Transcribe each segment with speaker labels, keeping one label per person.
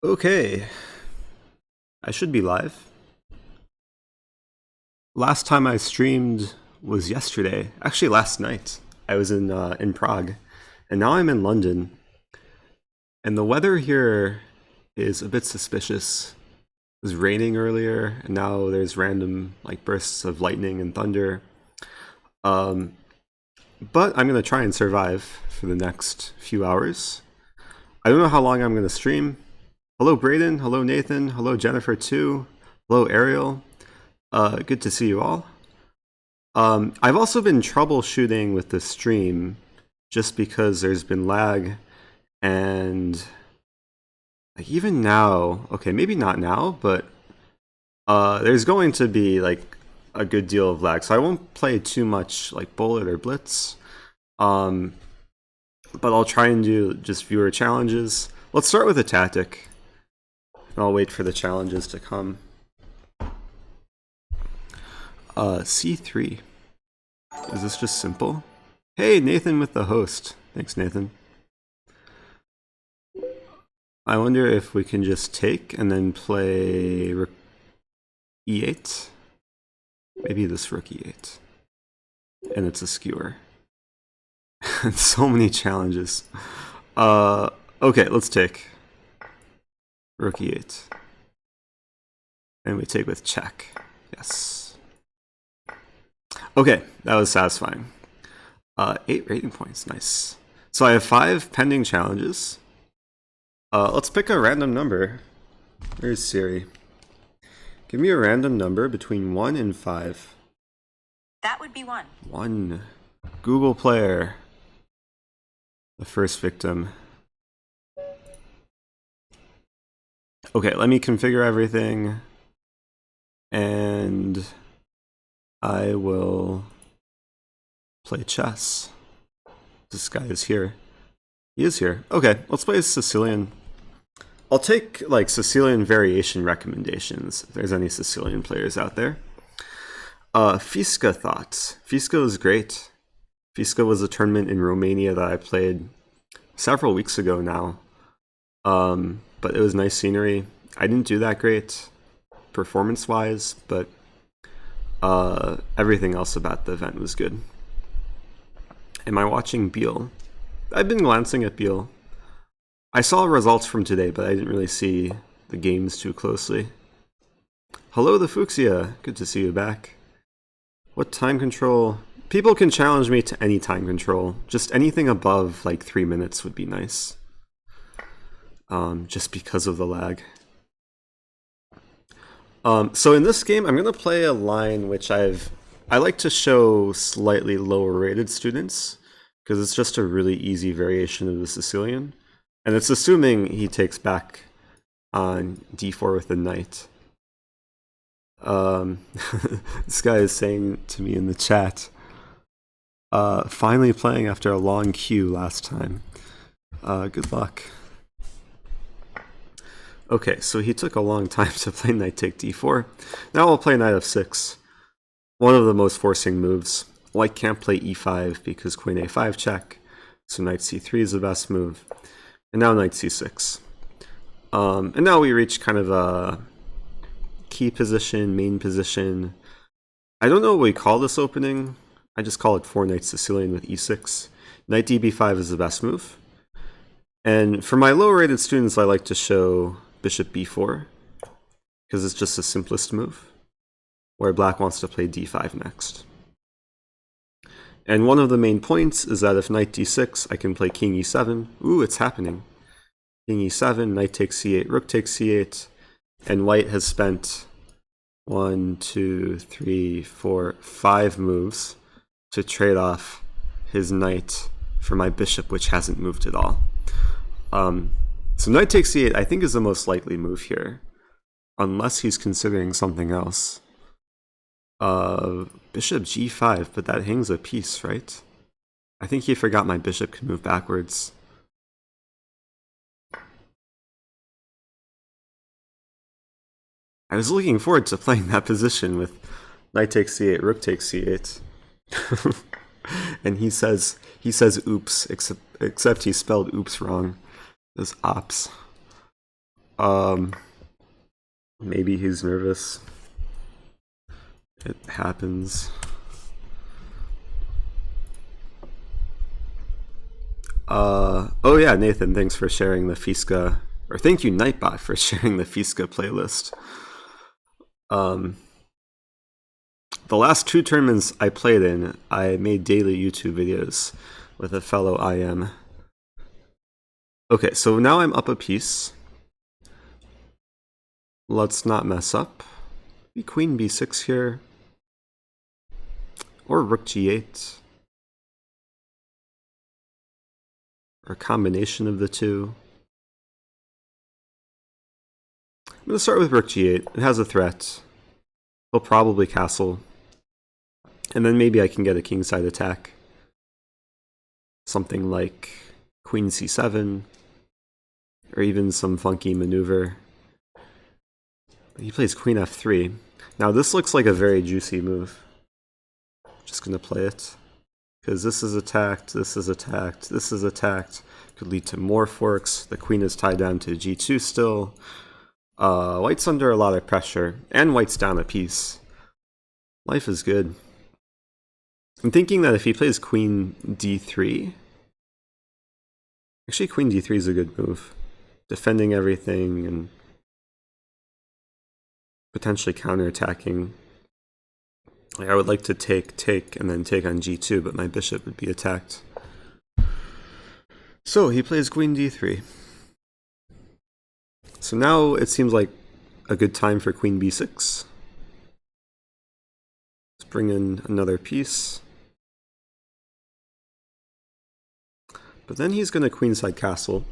Speaker 1: Okay, I should be live. Last time I streamed was yesterday. Actually, last night. I was in Prague, and now I'm in London. And the weather here is a bit suspicious. It was raining earlier, and now there's random bursts of lightning and thunder. Um, but I'm gonna try and survive for the next few hours. I don't know how long I'm gonna stream. Hello, Brayden. Hello, Nathan. Hello, Jennifer too. Hello, Ariel. Good to see you all. I've also been troubleshooting with the stream just because there's been lag, and even now, okay, maybe not now, but there's going to be a good deal of lag, so I won't play too much Bullet or Blitz. But I'll try and do just viewer challenges. Let's start with a tactic, and I'll wait for the challenges to come. C3. Is this just simple? Hey, Nathan with the host. Thanks, Nathan. I wonder if we can just take and then play rook e8. Maybe this rook e8. And it's a skewer. So many challenges. Okay, let's take rook e8. And we take with check. Yes. Okay, that was satisfying. 8 rating points, nice. So I have 5 pending challenges. Let's pick a random number. Where's Siri? Give me a random number between 1 and 5.
Speaker 2: That would be 1.
Speaker 1: 1. Google player. The first victim. Okay, let me configure everything. And I will play chess. This guy is here. He is here. Okay, let's play Sicilian. I'll take Sicilian variation recommendations if there's any Sicilian players out there. Fisca thoughts. Fisca was great. Fisca was a tournament in Romania that I played several weeks ago now. But it was nice scenery. I didn't do that great performance-wise, but everything else about the event was good. Am I watching Beal? I've been glancing at Beal. I saw results from today, but I didn't really see the games too closely. Hello, the Fuchsia. Good to see you back. What time control? People can challenge me to any time control. Just anything above 3 minutes would be nice. Just because of the lag. So in this game, I'm going to play a line which I like to show slightly lower rated students, because it's just a really easy variation of the Sicilian. And it's assuming he takes back on d4 with the knight. This guy is saying to me in the chat, finally playing after a long queue last time. Good luck. Okay, so he took a long time to play knight take d4. Now I'll play knight f6. One of the most forcing moves. White can't play e5 because queen a5 check, so knight c3 is the best move. And now knight c6. And now we reach kind of a key position, main position. I don't know what we call this opening. I just call it 4 knight Sicilian with e6. Knight db5 is the best move. And for my low rated students, I like to show bishop b4, because it's just the simplest move, where black wants to play d5 next. And one of the main points is that if knight d6, I can play king e7. Ooh, it's happening. King e7, knight takes c8, rook takes c8, and white has spent 1, 2, 3, 4, 5 moves to trade off his knight for my bishop, which hasn't moved at all. So knight takes c8, I think, is the most likely move here, unless he's considering something else. Bishop g5, but that hangs a piece, right? I think he forgot my bishop can move backwards. I was looking forward to playing that position with knight takes c8, rook takes c8. And he says oops, except he spelled oops wrong. It was ops. Um, maybe he's nervous. It happens. Oh yeah, Nathan, thanks for sharing the Fiska, or thank you, Nightbot, for sharing the Fiska playlist. The last 2 tournaments I played in, I made daily YouTube videos with a fellow IM. Okay, so now I'm up a piece. Let's not mess up. Maybe Queen B6 here. Or Rook G8. Or a combination of the two. I'm going to start with Rook G8. It has a threat. He'll probably castle. And then maybe I can get a kingside attack. Something like Queen C7. Or even some funky maneuver. He plays Queen F3. Now this looks like a very juicy move. Just gonna play it. Because this is attacked, this is attacked, this is attacked. Could lead to more forks. The queen is tied down to G2 still. White's under a lot of pressure. And white's down a piece. Life is good. I'm thinking that if he plays Queen D3... Actually, Queen D3 is a good move. Defending everything and potentially counterattacking. Like, I would like to take, and then take on G2, but my bishop would be attacked. So he plays Queen D3. So now it seems like a good time for Queen B6. Let's bring in another piece. But then he's going to queenside castle.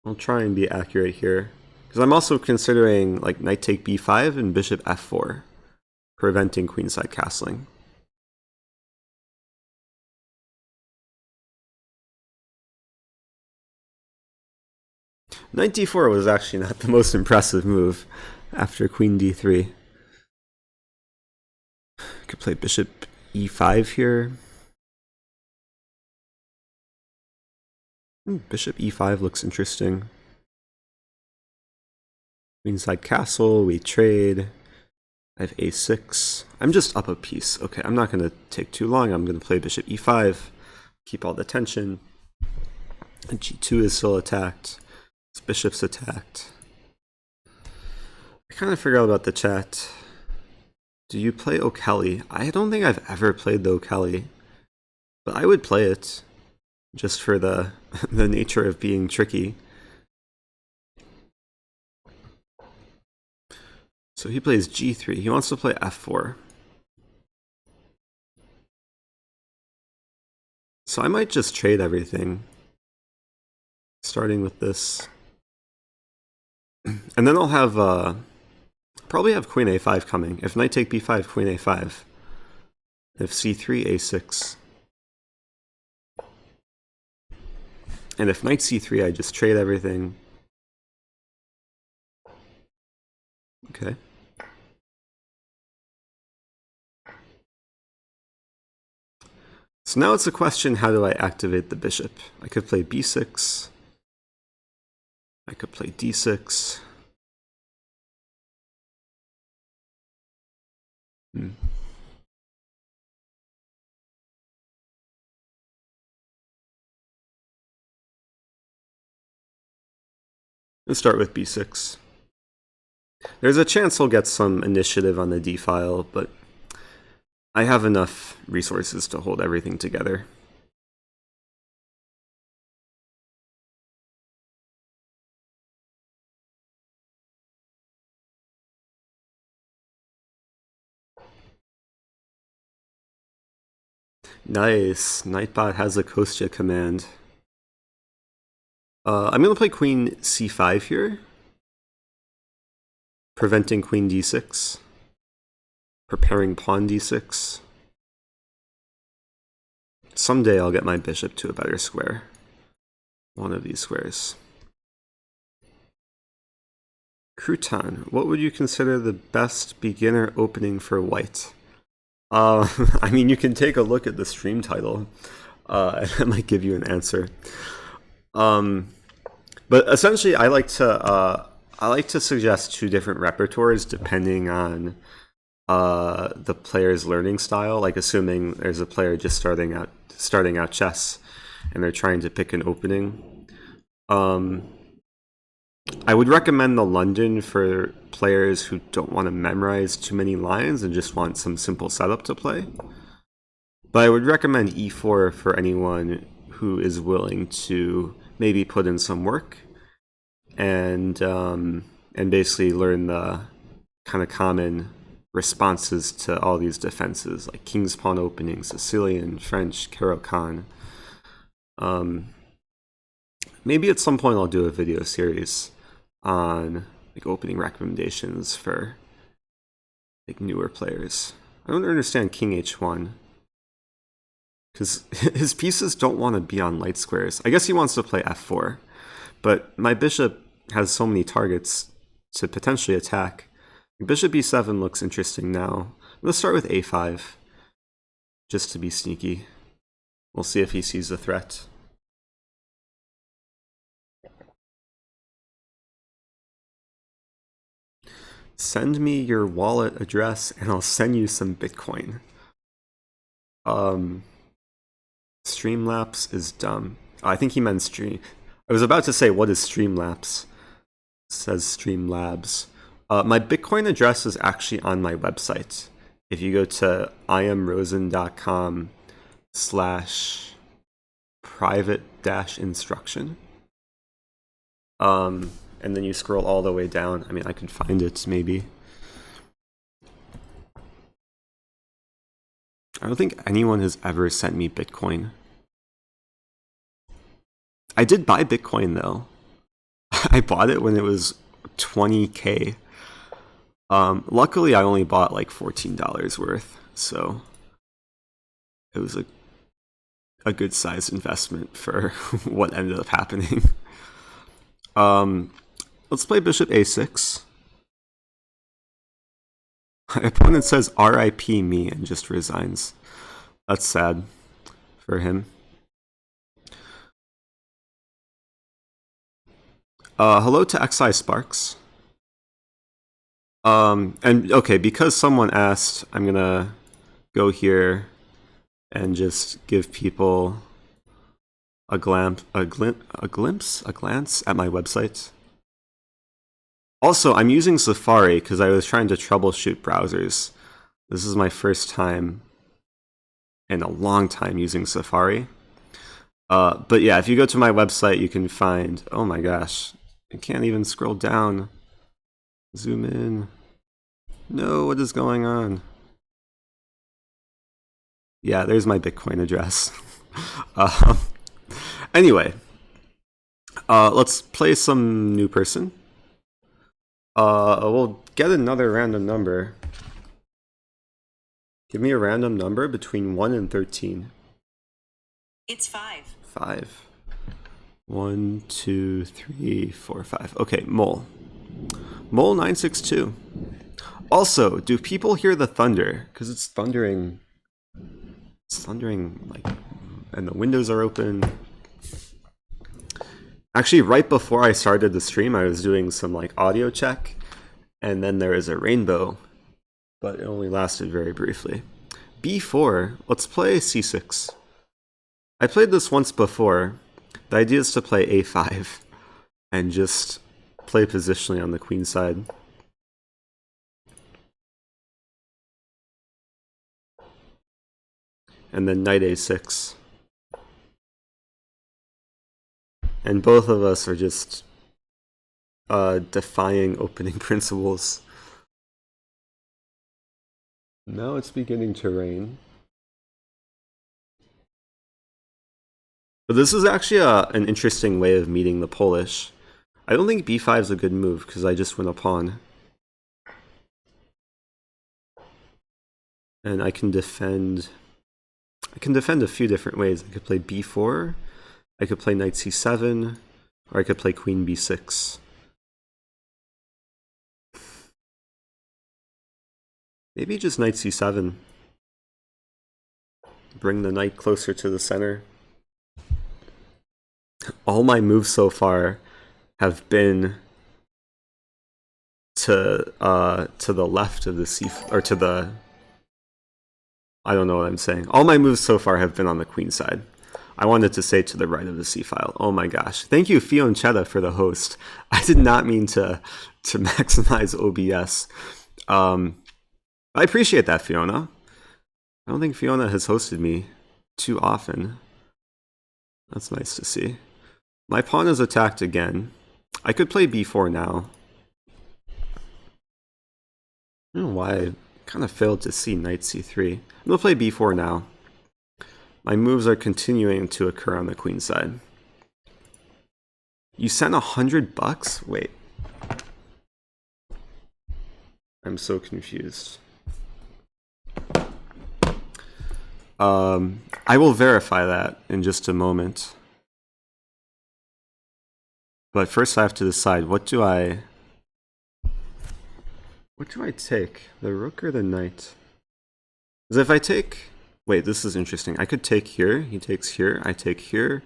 Speaker 1: I'll try and be accurate here. Because I'm also considering like knight take b5 and bishop f4, preventing queenside castling. Knight d4 was actually not the most impressive move after queen d3. Could play bishop e5 here. Bishop e5 looks interesting. Queenside castle, we trade. I have a6. I'm just up a piece. Okay, I'm not going to take too long. I'm going to play bishop e5, keep all the tension. And g2 is still attacked. This bishop's attacked. I kind of forgot about the chat. Do you play O'Kelly? I don't think I've ever played the O'Kelly, but I would play it just for the the nature of being tricky. So he plays g3. He wants to play f4. So I might just trade everything, starting with this. And then I'll have probably have queen a5 coming. If knight take b5, queen a5. If c3, a6. And if knight c3, I just trade everything. Okay. So now it's a question, how do I activate the bishop? I could play b6. I could play d6. Let's start with b6. There's a chance he'll get some initiative on the d file, but I have enough resources to hold everything together. Nice. Nightbot has a Kostya command. I'm going to play queen c5 here, preventing queen d6, preparing pawn d6. Someday I'll get my bishop to a better square. One of these squares. Crouton, what would you consider the best beginner opening for white? I mean, you can take a look at the stream title. That might give you an answer. Um, but essentially, I like to suggest two different repertoires depending on the player's learning style. Like assuming there's a player just starting out chess, and they're trying to pick an opening. Um, I would recommend the London for players who don't want to memorize too many lines and just want some simple setup to play. But I would recommend E4 for anyone who is willing to maybe put in some work and basically learn the kind of common responses to all these defenses, like King's Pawn opening, Sicilian, French, Caro-Kann. Maybe at some point I'll do a video series on like opening recommendations for like newer players. I don't understand King H1 because his pieces don't want to be on light squares. I guess he wants to play F4, but my bishop has so many targets to potentially attack. Bishop B7 looks interesting now. Let's start with A5, just to be sneaky. We'll see if he sees the threat. Send me your wallet address and I'll send you some Bitcoin. Streamlapse is dumb. Oh, I think he meant stream. I was about to say, what is Streamlapse? It says Streamlabs. My Bitcoin address is actually on my website. If you go to iamrosen.com/private-instruction, and then you scroll all the way down. I mean, I could find it maybe. I don't think anyone has ever sent me Bitcoin. I did buy Bitcoin though. I bought it when it was 20K. Luckily, I only bought like $14 worth, so it was a good sized investment for what ended up happening. Let's play Bishop A6. My opponent says RIP me and just resigns. That's sad for him. Hello to XI Sparks. And okay, because someone asked, I'm gonna go here and just give people a glance at my website. Also, I'm using Safari because I was trying to troubleshoot browsers. This is my first time in a long time using Safari. But yeah, if you go to my website, you can find, oh my gosh, I can't even scroll down. Zoom in. No, what is going on? Yeah, there's my Bitcoin address. Anyway, let's play some new person. We'll get another random number. Give me a random number between 1 and 13.
Speaker 2: It's 5.
Speaker 1: 5. 1, 2, 3, 4, 5. Okay, Mole. Mole 962. Also, do people hear the thunder? Because it's thundering. It's thundering, like, and the windows are open. Actually, right before I started the stream, I was doing some like audio check, and then there is a rainbow, but it only lasted very briefly. B4, let's play C6. I played this once before. The idea is to play A5 and just play positionally on the queen side. And then knight A6. And both of us are just defying opening principles. Now it's beginning to rain. But this is actually an interesting way of meeting the Polish. I don't think b5 is a good move because I just win a pawn. And I can defend a few different ways. I could play b4, I could play knight c7, or I could play queen b6. Maybe just knight c7. Bring the knight closer to the center. all my moves so far have been to the left of the c, or to the, I don't know what I'm saying. All my moves so far have been on the queen side. I wanted to say to the right of the c file. Oh my gosh. Thank you, Fionchetta, for the host. I did not mean to maximize OBS. I appreciate that, Fiona. I don't think Fiona has hosted me too often. That's nice to see. My pawn is attacked again. I could play b4 now. I don't know why I kind of failed to see knight c3. I'm going to play b4 now. My moves are continuing to occur on the queen side. You sent $100? Wait. I'm so confused. I will verify that in just a moment. But first I have to decide, what do I take? The rook or the knight? Because if I take... Wait, this is interesting. I could take here, he takes here, I take here,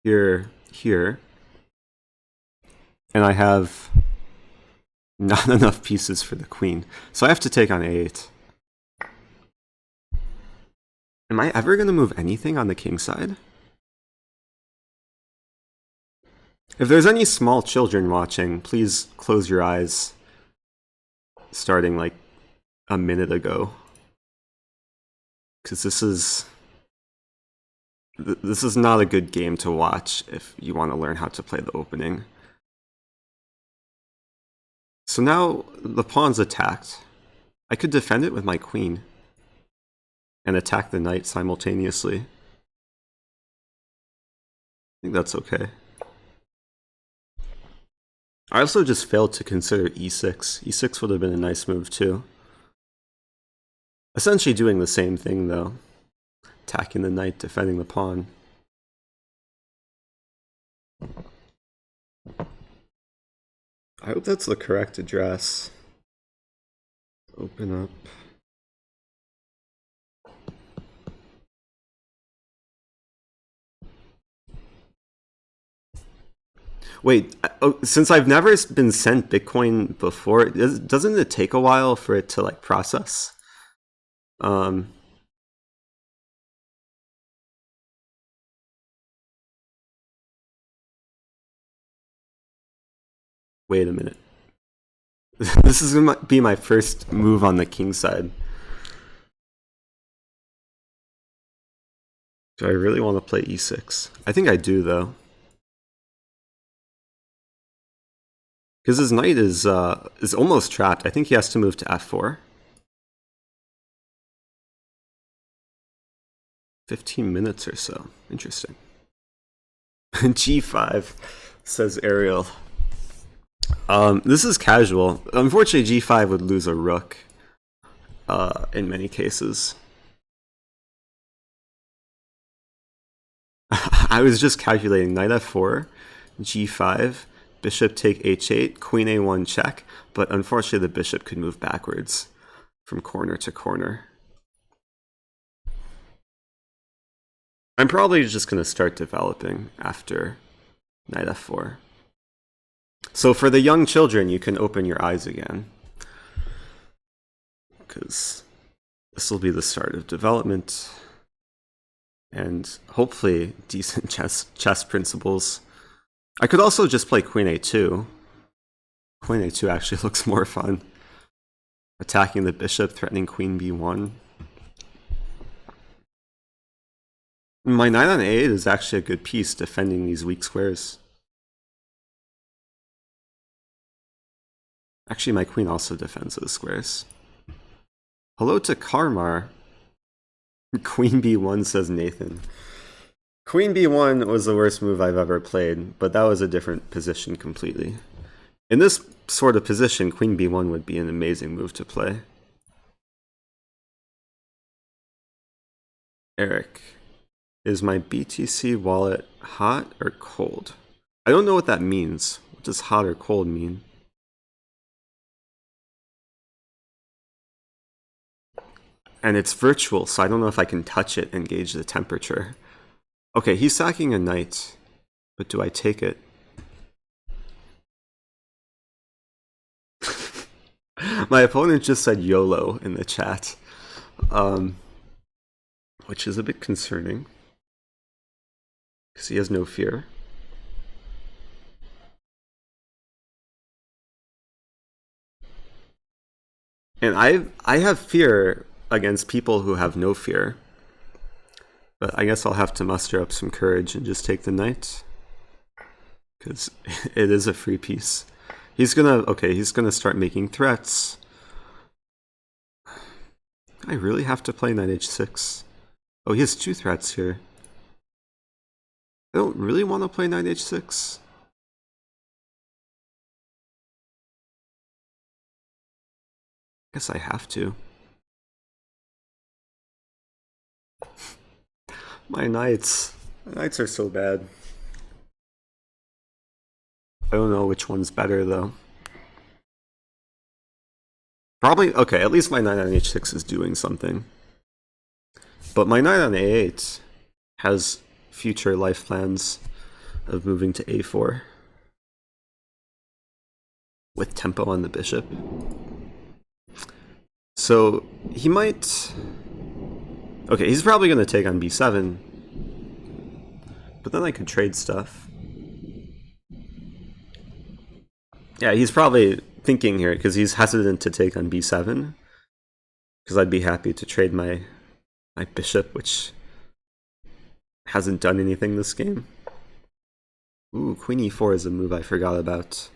Speaker 1: here, here. And I have not enough pieces for the queen. So I have to take on a8. Am I ever going to move anything on the king side? If there's any small children watching, please close your eyes starting like a minute ago. Because this is not a good game to watch if you want to learn how to play the opening. So now the pawn's attacked. I could defend it with my queen and attack the knight simultaneously. I think that's okay. I also just failed to consider e6. e6 would have been a nice move too. Essentially doing the same thing though. Attacking the knight, defending the pawn. I hope that's the correct address. Open up. Wait, since I've never been sent Bitcoin before, doesn't it take a while for it to like process? Wait a minute. This is gonna be my first move on the king side. Do I really want to play e6? I think I do though. Because his knight is almost trapped. I think he has to move to f4. 15 minutes or so. Interesting. g5, says Ariel. This is casual. Unfortunately, g5 would lose a rook in many cases. I was just calculating knight f4, g5, bishop take h8, queen a1 check, but unfortunately the bishop could move backwards from corner to corner. I'm probably just going to start developing after knight f4. So for the young children, you can open your eyes again, because this will be the start of development and hopefully decent chess principles. I could also just play queen a2. Queen a2 actually looks more fun. Attacking the bishop, threatening queen b1. My knight on a8 is actually a good piece defending these weak squares. Actually, my queen also defends those squares. Hello to Karmar. Queen b1, says Nathan. Queen b1 was the worst move I've ever played, but that was a different position completely. In this sort of position, queen b1 would be an amazing move to play. Eric, is my BTC wallet hot or cold? I don't know what that means. What does hot or cold mean? And it's virtual, so I don't know if I can touch it and gauge the temperature. Okay, he's sacking a knight. But do I take it? My opponent just said YOLO in the chat, which is a bit concerning because he has no fear. And I have fear against people who have no fear. But I guess I'll have to muster up some courage and just take the knight. Because it is a free piece. He's gonna start making threats. I really have to play knight h6. Oh, he has 2 threats here. I don't really want to play knight h6. Guess I have to. My knights are so bad. I don't know which one's better though. Probably, okay, at least my knight on h6 is doing something. But my knight on a8 has future life plans of moving to a4 with tempo on the bishop. So he might... Okay, he's probably going to take on b7, but then I could trade stuff. Yeah, he's probably thinking here because he's hesitant to take on b7 because I'd be happy to trade my bishop, which hasn't done anything this game. Ooh, queen e4 is a move I forgot about.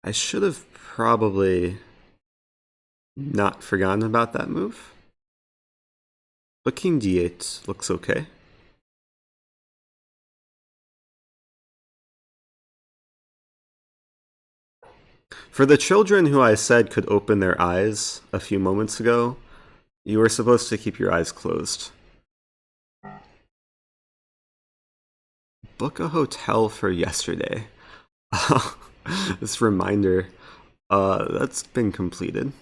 Speaker 1: I should have probably not forgotten about that move. But king d8 looks okay. For the children who I said could open their eyes a few moments ago, you were supposed to keep your eyes closed. Book a hotel for yesterday. This reminder, that's been completed.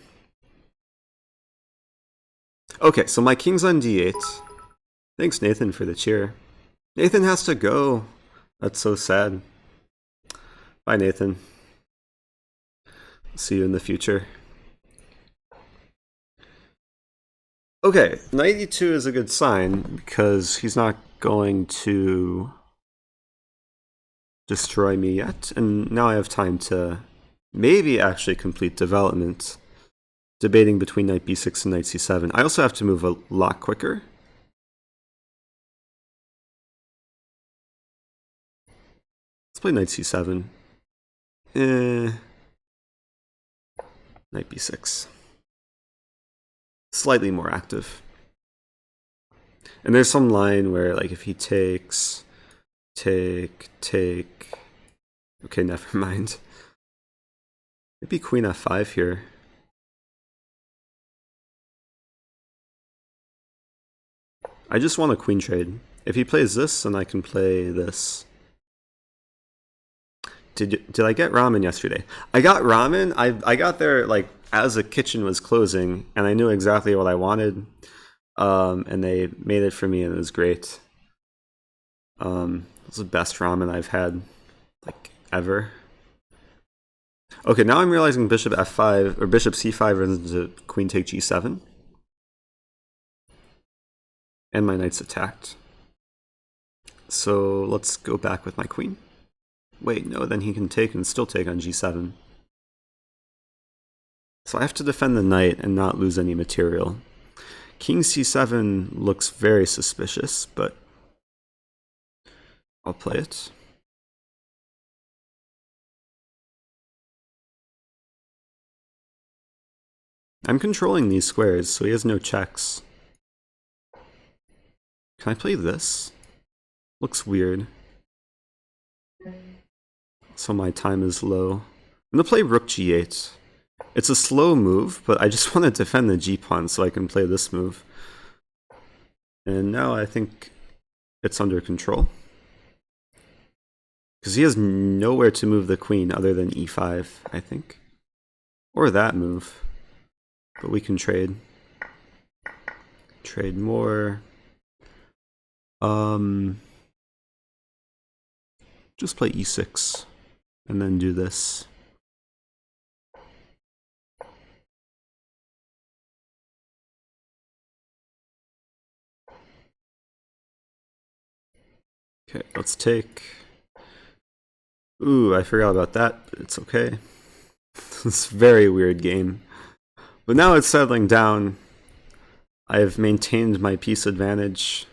Speaker 1: Okay, so my king's on d8. Thanks, Nathan, for the cheer. Nathan has to go. That's so sad. Bye, Nathan. See you in the future. Okay, knight e2 is a good sign because he's not going to destroy me yet, and now I have time to maybe actually complete development, debating between knight b6 and knight c7. I also have to move a lot quicker. Let's play knight c7. Knight b6. Slightly more active. And there's some line where, like, if he takes, take. Okay, never mind. Maybe queen f5 here. I just want a queen trade. If he plays this, then I can play this. Did I get ramen yesterday? I got ramen. I got there like as the kitchen was closing, and I knew exactly what I wanted. And they made it for me, and it was great. It was the best ramen I've had like ever. Okay, now I'm realizing bishop f5 or bishop c5 runs into queen take g7, and my knight's attacked. So let's go back with my queen. Wait, no, then he can take and still take on g7. So I have to defend the knight and not lose any material. King c7 looks very suspicious, but I'll play it. I'm controlling these squares, so he has no checks. Can I play this? Looks weird. So my time is low. I'm gonna play rook g8. It's a slow move, but I just want to defend the g-pawn so I can play this move. And now I think it's under control. Because he has nowhere to move the queen other than e5, I think. Or that move. But we can trade. Trade more. just play e6 and then do this. Okay, let's take... Ooh, I forgot about that, but it's okay. It's a very weird game. But now it's settling down. I've maintained my piece advantage.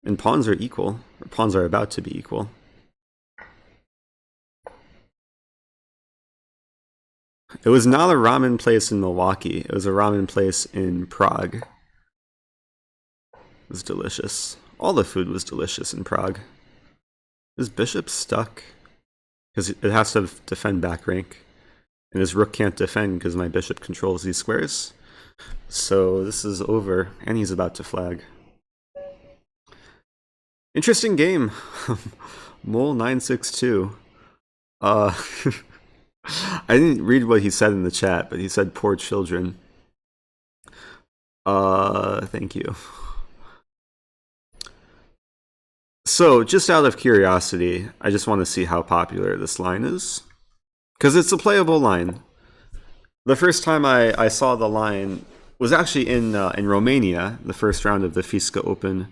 Speaker 1: And pawns are equal, or pawns are about to be equal. It was not a ramen place in Milwaukee, it was a ramen place in Prague. It was delicious. All the food was delicious in Prague. His bishop stuck, because it has to defend back rank. And his rook can't defend because my bishop controls these squares. So this is over, and he's about to flag. Interesting game. Mole 962. I didn't read what he said in the chat, but he said poor children. Thank you. So, just out of curiosity, I just want to see how popular this line is. Because it's a playable line. The first time I saw the line was actually in Romania, the first round of the Fisca Open.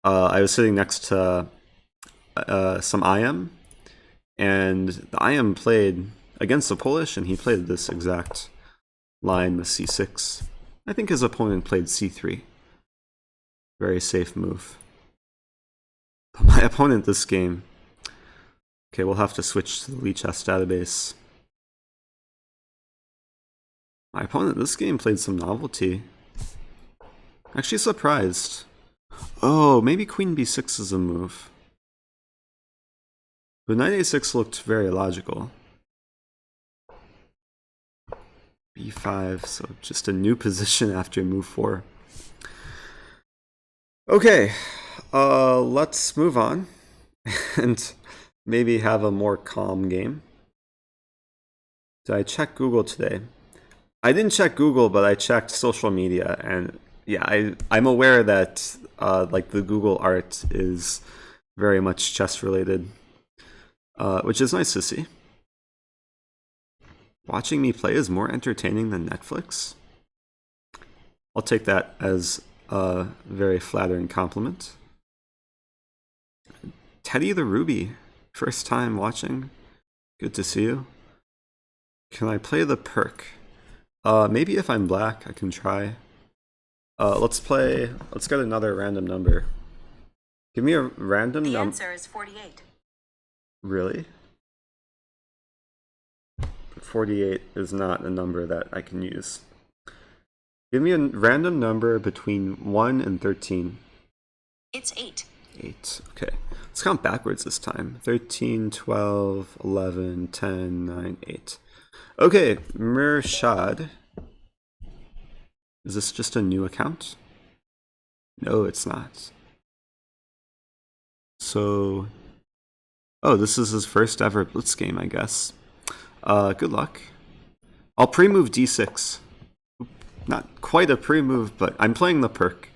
Speaker 1: I was sitting next to some IM, and the IM played against the Polish, and he played this exact line with c6. I think his opponent played c3. Very safe move. But my opponent this game... Okay, we'll have to switch to the Lichess database. My opponent this game played some novelty. Actually surprised. Oh, maybe queen b6 is a move. But knight a6 looked very logical. b5, so just a new position after move 4. Okay, let's move on and maybe have a more calm game. Did I check Google today? I didn't check Google, but I checked social media, and yeah, I'm aware that like the Google art is very much chess related, which is nice to see. Watching me play is more entertaining than Netflix. I'll take that as a very flattering compliment. Teddy the Ruby, first time watching. Good to see you. Can I play the perk? Maybe if I'm black, I can try. Let's get another random number. Give me a random number.
Speaker 2: The answer is 48.
Speaker 1: Really? 48 is not a number that I can use. Give me a random number between 1 and 13.
Speaker 2: It's 8.
Speaker 1: 8. Okay. Let's count backwards this time. 13, 12, 11, 10, 9, 8. Okay, Murshad. Is this just a new account? No, it's not. So... Oh, this is his first ever Blitz game, I guess. Good luck. I'll pre-move d6. Not quite a pre-move, but I'm playing the perk.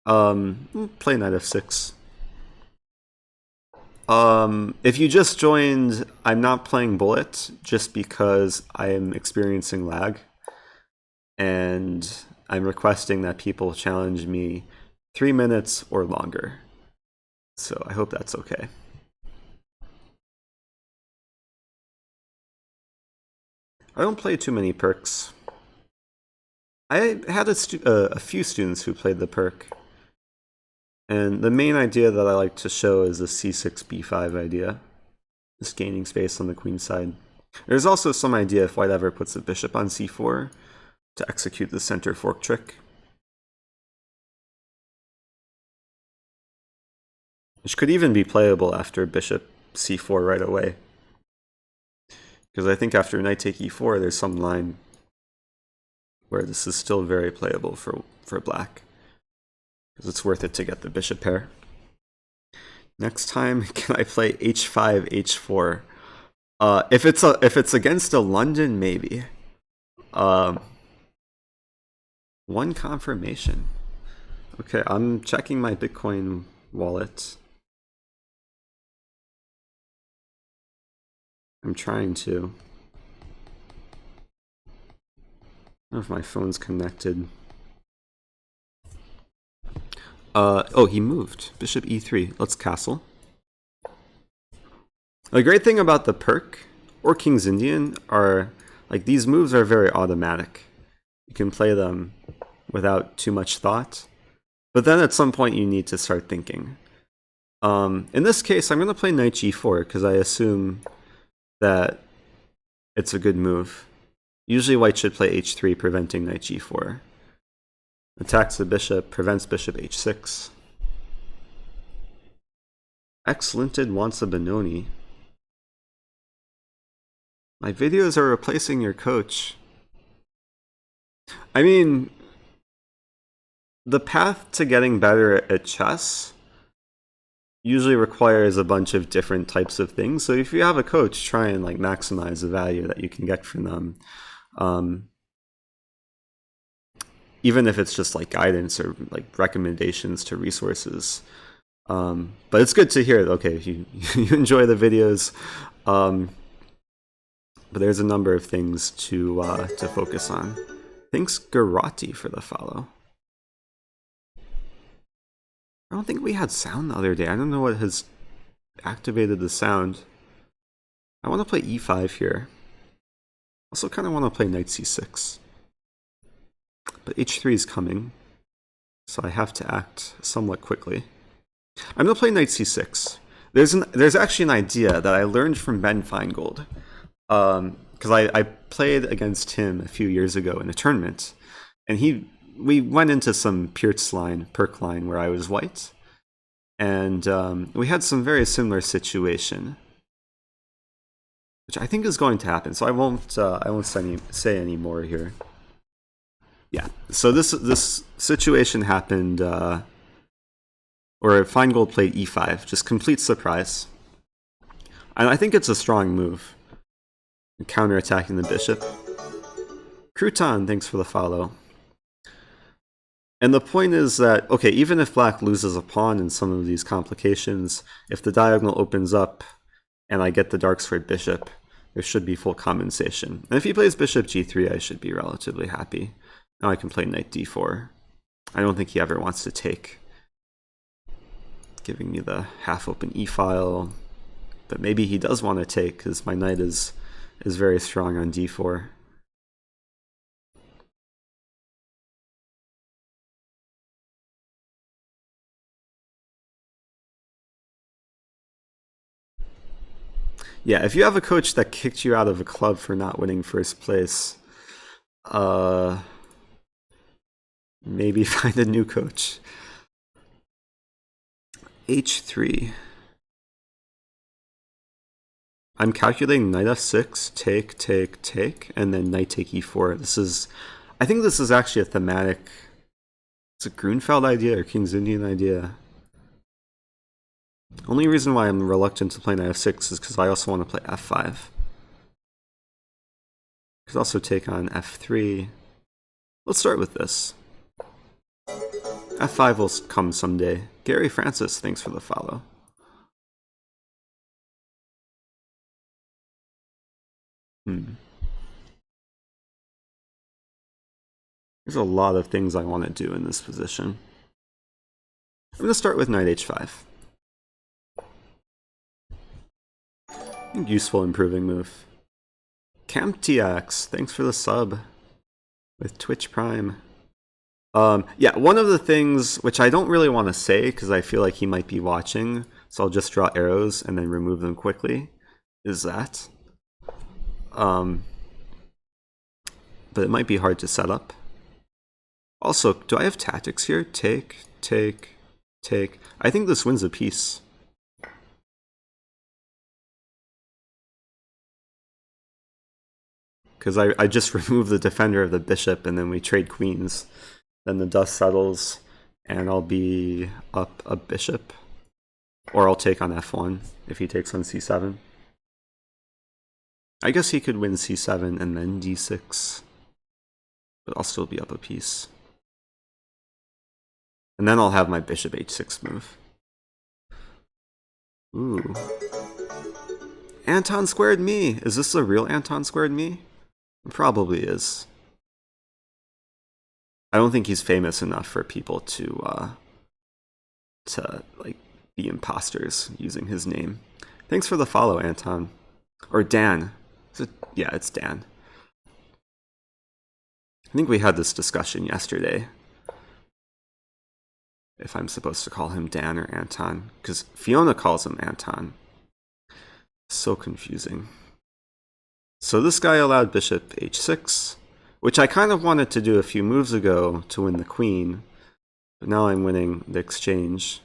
Speaker 1: Play knight f6. If you just joined, I'm not playing bullet just because I am experiencing lag. And I'm requesting that people challenge me 3 minutes or longer. So I hope that's okay. I don't play too many perks. I had a few students who played the perk. And the main idea that I like to show is the c6 b5 idea. Just gaining space on the queen side. There's also some idea if white ever puts the bishop on c4 to execute the center fork trick. Which could even be playable after bishop c4 right away. Because I think after knight take e4, there's some line where this is still very playable for black. Because it's worth it to get the bishop pair. Next time, can I play h5, h4? If it's against a London, maybe. One confirmation. Okay, I'm checking my Bitcoin wallet. I'm trying to. I don't know if my phone's connected. Oh, he moved. Bishop e3. Let's castle. The great thing about the Perk or King's Indian are, like, these moves are very automatic. You can play them without too much thought. But then at some point you need to start thinking. In this case, I'm going to play knight g4 because I assume that it's a good move. Usually white should play h3, preventing knight g4. Attacks the bishop, prevents bishop h6. Excellent wants a Benoni. My videos are replacing your coach. I mean, the path to getting better at chess usually requires a bunch of different types of things. So if you have a coach, try and like maximize the value that you can get from them. Even if it's just like guidance or like recommendations to resources. But it's good to hear, okay, you enjoy the videos. But there's a number of things to focus on. Thanks Garati for the follow. I don't think we had sound the other day. I don't know what has activated the sound. I want to play e5 here. Also kind of want to play knight c6. But h3 is coming, so I have to act somewhat quickly. I'm going to play knight c6. There's actually an idea that I learned from Ben Feingold. Because I played against him a few years ago in a tournament, and we went into some Perk line where I was white, and we had some very similar situation, which I think is going to happen. So I won't say any more here. Yeah. So this situation happened, or Feingold played e5, just complete surprise, and I think it's a strong move. Counter-attacking the bishop. Crouton, thanks for the follow. And the point is that, okay, even if black loses a pawn in some of these complications, if the diagonal opens up and I get the dark squared bishop, there should be full compensation. And if he plays bishop g3, I should be relatively happy. Now I can play knight d4. I don't think he ever wants to take, giving me the half-open e-file. But maybe he does want to take, because my knight is very strong on d4. Yeah, if you have a coach that kicked you out of a club for not winning first place, maybe find a new coach. h3. I'm calculating knight f6, take, and then knight take e4. I think this is actually a thematic, it's a Grunfeld idea or King's Indian idea. Only reason why I'm reluctant to play knight f6 is because I also want to play f5. Could also take on f3. Let's start with this. f5 will come someday. Gary Francis, thanks for the follow. There's a lot of things I want to do in this position. I'm going to start with knight h5. Useful improving move. Camtiax, thanks for the sub with Twitch Prime. Yeah, one of the things which I don't really want to say because I feel like he might be watching, so I'll just draw arrows and then remove them quickly, is that. But it might be hard to set up. Also, do I have tactics here? Take. I think this wins a piece. Because I just remove the defender of the bishop and then we trade queens. Then the dust settles and I'll be up a bishop. Or I'll take on f1 if he takes on c7. I guess he could win c7 and then d6. But I'll still be up a piece. And then I'll have my bishop h6 move. Ooh. Anton squared me! Is this a real Anton squared me? It probably is. I don't think he's famous enough for people to like be imposters using his name. Thanks for the follow, Anton. Or Dan. Yeah, it's Dan. I think we had this discussion yesterday. If I'm supposed to call him Dan or Anton. Because Fiona calls him Anton. So confusing. So this guy allowed bishop h6, which I kind of wanted to do a few moves ago to win the queen. But now I'm winning the exchange.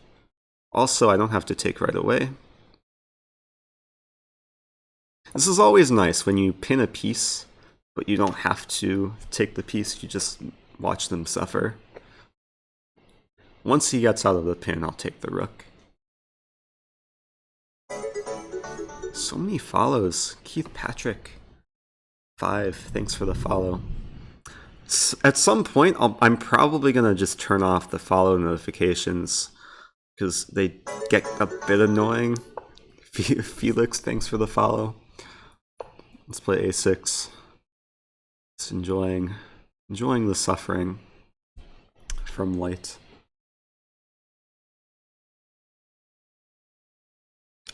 Speaker 1: Also, I don't have to take right away. This is always nice when you pin a piece, but you don't have to take the piece, you just watch them suffer. Once he gets out of the pin, I'll take the rook. So many follows. Keith Patrick, 5, thanks for the follow. At some point, I'm probably going to just turn off the follow notifications because they get a bit annoying. Felix, thanks for the follow. Let's play a6. Just enjoying the suffering from white.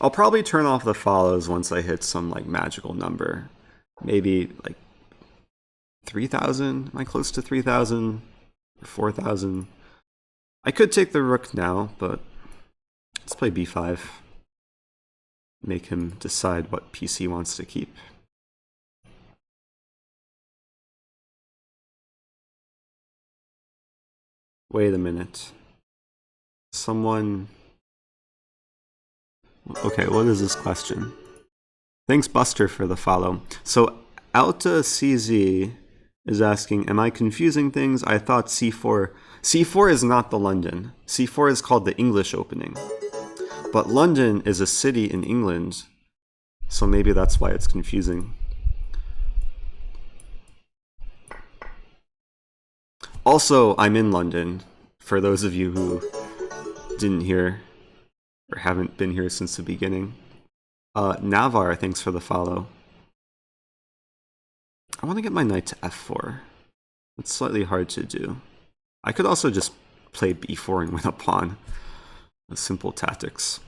Speaker 1: I'll probably turn off the follows once I hit some like magical number. Maybe like 3,000? Am I close to 3,000? Or 4,000? I could take the rook now, but let's play b5. Make him decide what piece he wants to keep. Wait a minute. Someone... Okay, what is this question? Thanks, Buster, for the follow. So, Alta CZ is asking, am I confusing things? I thought C4... C4 is not the London. C4 is called the English opening. But London is a city in England, so maybe that's why it's confusing. Also, I'm in London, for those of you who didn't hear or haven't been here since the beginning. Navar, thanks for the follow. I want to get my knight to f4. It's slightly hard to do. I could also just play b4 and win a pawn. With simple tactics.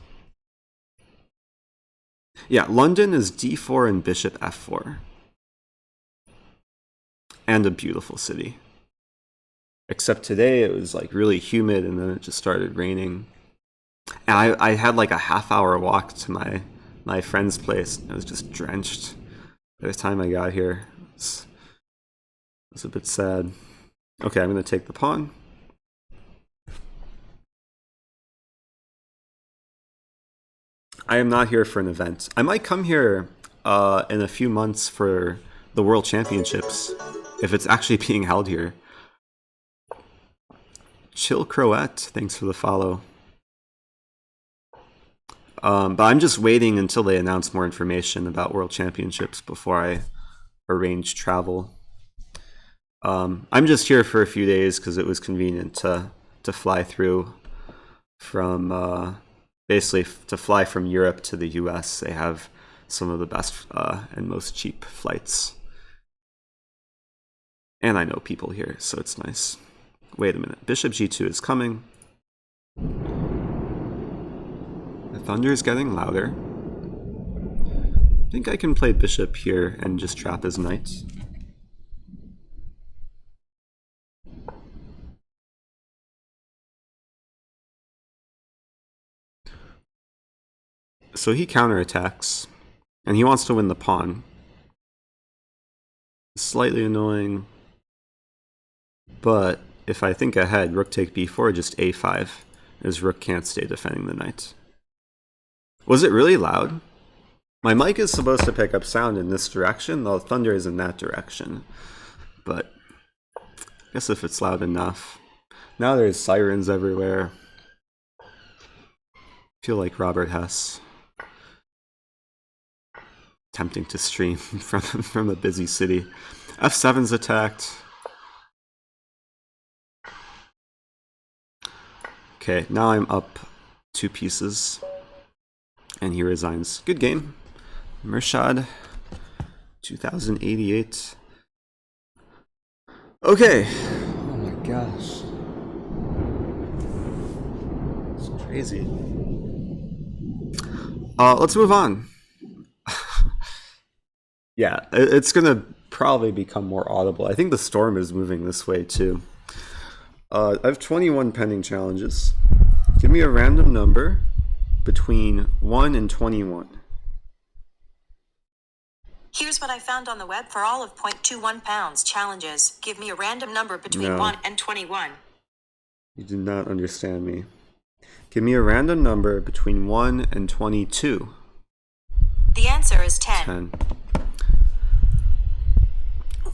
Speaker 1: Yeah, London is d4 and bishop f4. And a beautiful city. Except today it was like really humid and then it just started raining. And I had like a half-hour walk to my friend's place. I was just drenched by the time I got here. It was a bit sad. Okay, I'm going to take the pawn. I am not here for an event. I might come here in a few months for the World Championships, if it's actually being held here. Chill Croat, thanks for the follow. But I'm just waiting until they announce more information about World Championships before I arrange travel. I'm just here for a few days because it was convenient to fly through from basically to fly from Europe to the US. They have some of the best and most cheap flights. And I know people here, so it's nice. Wait a minute, bishop g2 is coming. The thunder is getting louder. I think I can play bishop here and just trap his knight. So he counterattacks, and he wants to win the pawn. Slightly annoying, but if I think ahead, rook take b4, just a5, as rook can't stay defending the knight. Was it really loud? My mic is supposed to pick up sound in this direction, though thunder is in that direction. But I guess if it's loud enough. Now there's sirens everywhere. I feel like Robert Hess. Tempting to stream from a busy city. f7's attacked. Okay, now I'm up 2 pieces. And he resigns. Good game. Murshad, 2088. Okay. Oh my gosh. It's crazy. Let's move on. Yeah, it's gonna probably become more audible. I think the storm is moving this way too. I have 21 pending challenges. Give me a random number between 1 and 21.
Speaker 2: Here's what I found on the web for all of 0.21 pounds challenges. Give me a random number between
Speaker 1: No.
Speaker 2: 1 and 21.
Speaker 1: You did not understand me. Give me a random number between 1 and 22.
Speaker 2: The answer is 10.
Speaker 1: 10.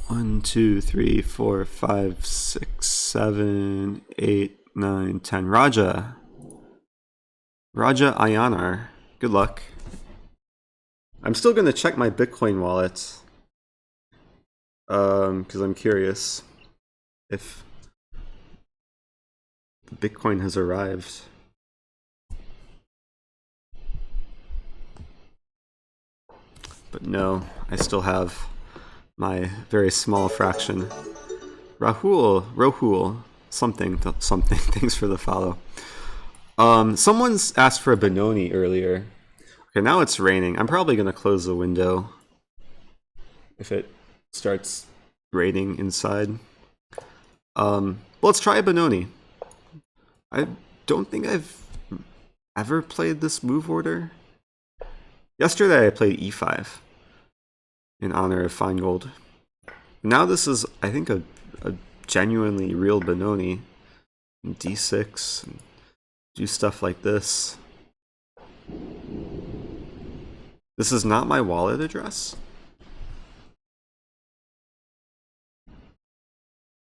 Speaker 1: 1, 2, 3, 4, 5, 6, 7, 8, 9, 10. Raja Ayanar. Good luck. I'm still going to check my Bitcoin wallet. Because I'm curious if Bitcoin has arrived. But no, I still have my very small fraction. Rohul, something. Thanks for the follow. Someone's asked for a Benoni earlier. Okay, now it's raining. I'm probably gonna close the window if it starts raining inside. Let's try a Benoni. I don't think I've ever played this move order. Yesterday I played e5 in honor of Feingold. Now this is, I think, a genuinely real Benoni. D6, and do stuff like this. This is not my wallet address.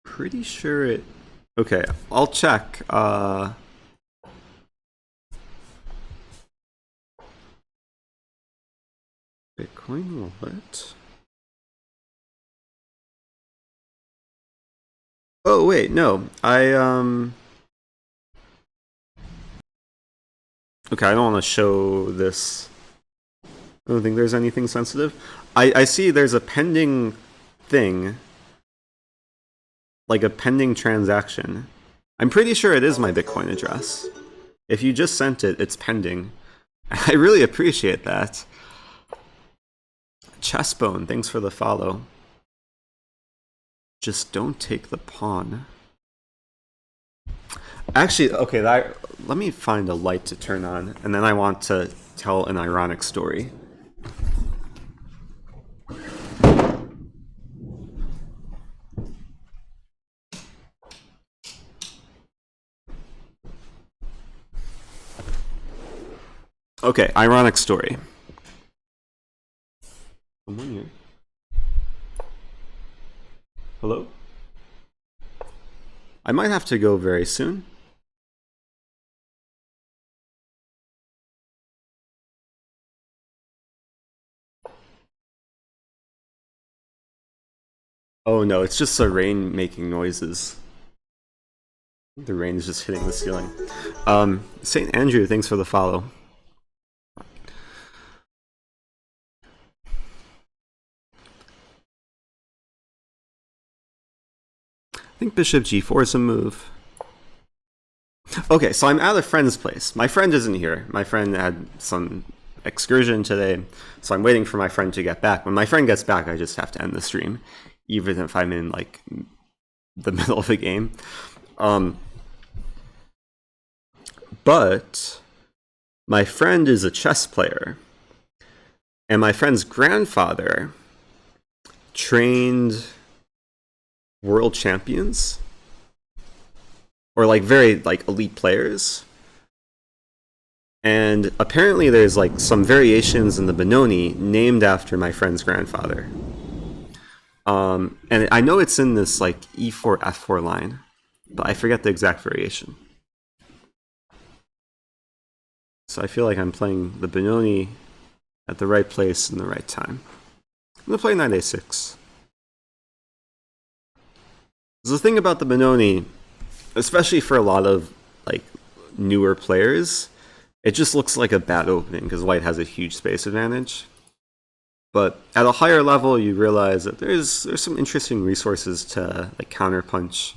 Speaker 1: Pretty sure it... Okay, I'll check. Bitcoin wallet. Oh wait, no. Okay, I don't want to show this. I don't think there's anything sensitive. I see there's a pending thing. Like a pending transaction. I'm pretty sure it is my Bitcoin address. If you just sent it, it's pending. I really appreciate that. Chessbone, thanks for the follow. Just don't take the pawn. Actually, okay, let me find a light to turn on, and then I want to tell an ironic story. Okay, ironic story. Someone here. Hello? I might have to go very soon. Oh no, it's just the rain making noises. The rain is just hitting the ceiling. St. Andrew, thanks for the follow. I think bishop g4 is a move. Okay, so I'm at a friend's place. My friend isn't here. My friend had some excursion today, so I'm waiting for my friend to get back. When my friend gets back, I just have to end the stream, even if I'm in like the middle of a game. But my friend is a chess player, and my friend's grandfather trained world champions, or like very like elite players. And apparently there's like some variations in the Benoni named after my friend's grandfather. And I know it's in this like e4 f4 line, but I forget the exact variation. So I feel like I'm playing the Benoni at the right place in the right time. I'm gonna play knight a6. The thing about the Benoni, especially for a lot of like newer players, it just looks like a bad opening because white has a huge space advantage. But at a higher level, you realize that there's some interesting resources to like counterpunch.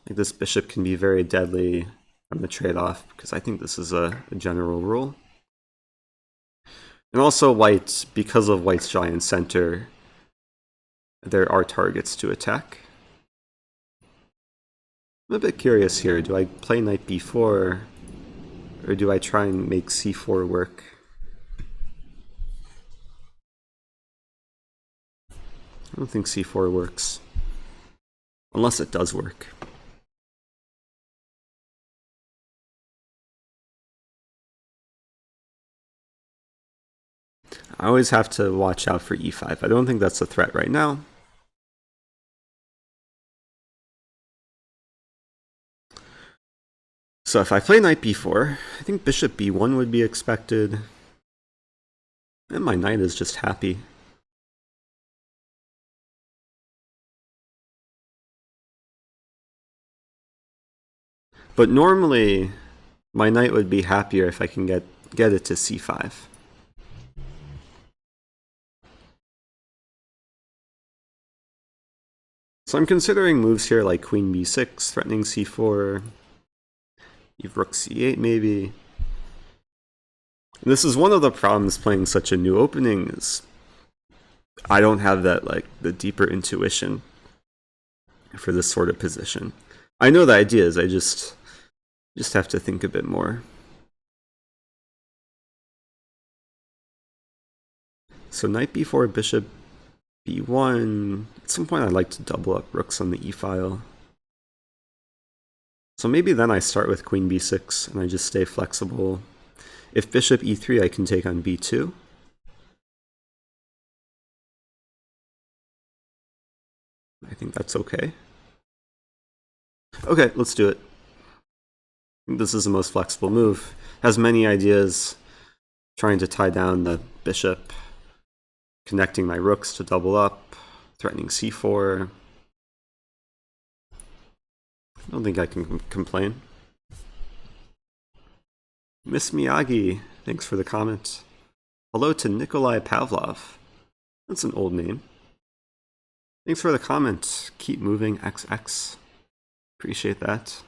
Speaker 1: Like this bishop can be very deadly from the trade-off, because I think this is a general rule. And also white, because of white's giant center, there are targets to attack. I'm a bit curious here. Do I play knight b4, or do I try and make c4 work? I don't think c4 works. Unless it does work. I always have to watch out for e5. I don't think that's a threat right now. So if I play knight b4, I think bishop b1 would be expected. And my knight is just happy. But normally, my knight would be happier if I can get it to c5. So I'm considering moves here like queen b6, threatening c4, you've rook c8 maybe. And this is one of the problems playing such a new opening, is I don't have that like the deeper intuition for this sort of position. I know the ideas, I just have to think a bit more. So knight b4, bishop b1. At some point I'd like to double up rooks on the e-file. So maybe then I start with queen b6 and I just stay flexible. If bishop e3, I can take on b2. I think that's okay. Okay, let's do it. I think this is the most flexible move. Has many ideas, trying to tie down the bishop, connecting my rooks to double up, threatening c4. I don't think I can complain. Miss Miyagi, thanks for the comment. Hello to Nikolai Pavlov. That's an old name. Thanks for the comment. Keep moving XX. Appreciate that.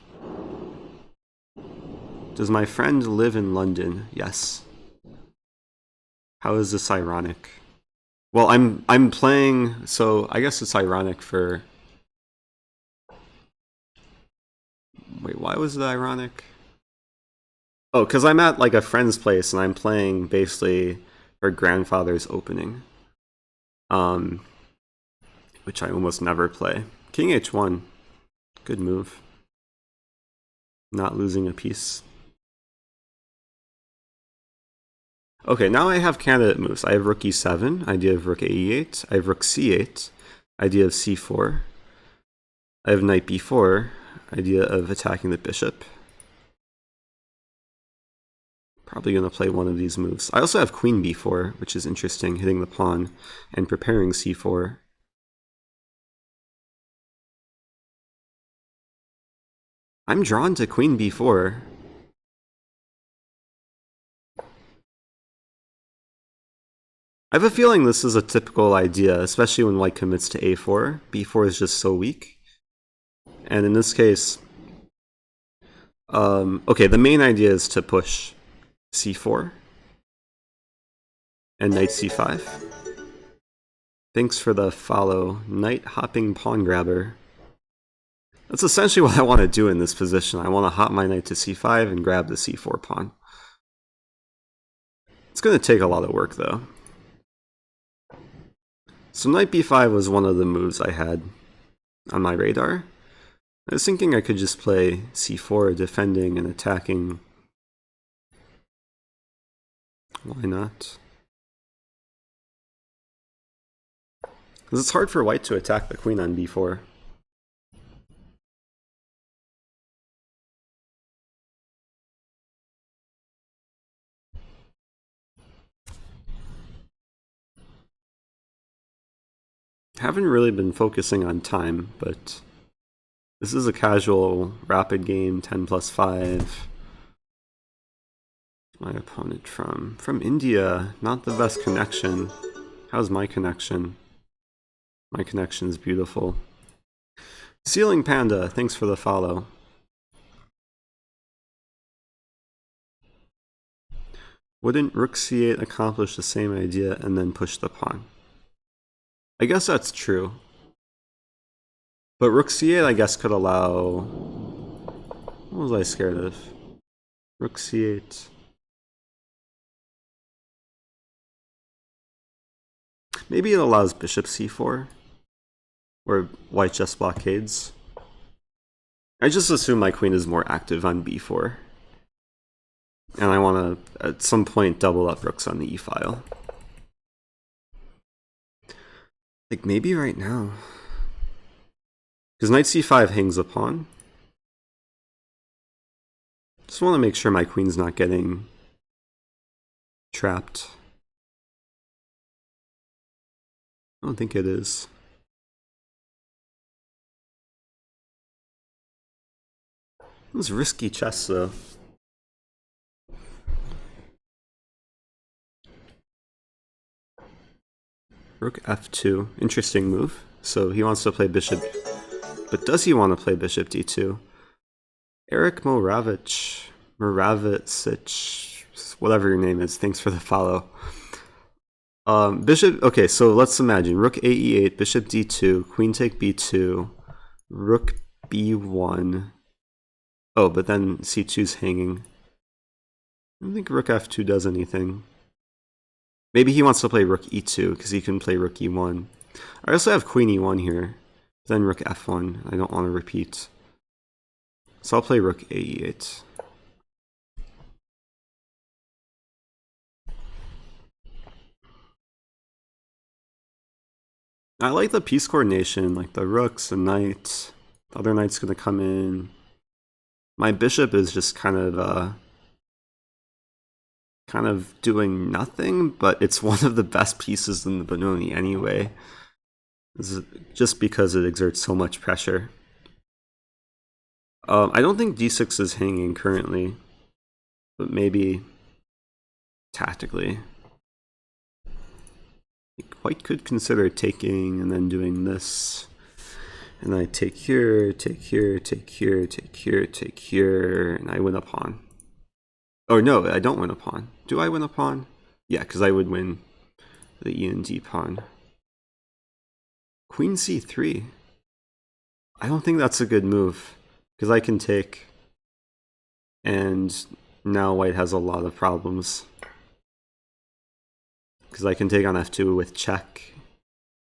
Speaker 1: Does my friend live in London? Yes. How is this ironic? Well, I'm playing, so I guess it's ironic for... Wait, why was it ironic? Oh, because I'm at like a friend's place and I'm playing basically her grandfather's opening. Which I almost never play. King h1. Good move. Not losing a piece. Okay, now I have candidate moves. I have rook e7, idea of rook e8. I have rook c8, idea of c4. I have knight b4, idea of attacking the bishop. Probably going to play one of these moves. I also have queen b4, which is interesting, hitting the pawn and preparing c4. I'm drawn to queen b4. I have a feeling this is a typical idea, especially when white commits to a4. b4 is just so weak. And in this case, okay, the main idea is to push c4 and knight c5. Thanks for the follow, knight hopping pawn grabber. That's essentially what I want to do in this position. I want to hop my knight to c5 and grab the c4 pawn. It's going to take a lot of work though. So knight b5 was one of the moves I had on my radar. I was thinking I could just play c4, defending and attacking. Why not? Because it's hard for white to attack the queen on b4. Haven't really been focusing on time, but this is a casual, rapid game, 10+5. My opponent from India, not the best connection. How's my connection? My connection is beautiful. Ceiling Panda, thanks for the follow. Wouldn't rook c8 accomplish the same idea and then push the pawn? I guess that's true. But rook c8, I guess, could allow... What was I scared of? Rook c8. Maybe it allows bishop c4, where white just blockades. I just assume my queen is more active on b4. And I want to, at some point, double up rooks on the e-file. Like, maybe right now. Because knight c5 hangs a pawn. Just want to make sure my queen's not getting trapped. I don't think it is. It was risky chess, though. Rook f2. Interesting move. So he wants to play bishop. But does he want to play bishop d2? Eric Moravich, whatever your name is, thanks for the follow. Bishop, okay, so let's imagine. Rook a e8, bishop d2, queen take b2, rook b1. Oh, but then c2's hanging. I don't think rook f2 does anything. Maybe he wants to play rook e2, because he can play rook e1. I also have queen e1 here, then rook f1. I don't want to repeat. So I'll play rook a e8. I like the piece coordination, like the rooks, the knight. The other knight's gonna come in. My bishop is just kind of doing nothing, but it's one of the best pieces in the Benoni anyway. This is just because it exerts so much pressure. I don't think d6 is hanging currently, but maybe tactically. White could consider taking and then doing this. And I take here, take here, take here, take here, take here, and I win a pawn. Oh no, I don't win a pawn. Do I win a pawn? Yeah, because I would win the e and d pawn. Queen c3. I don't think that's a good move, because I can take, and now white has a lot of problems. Because I can take on f2 with check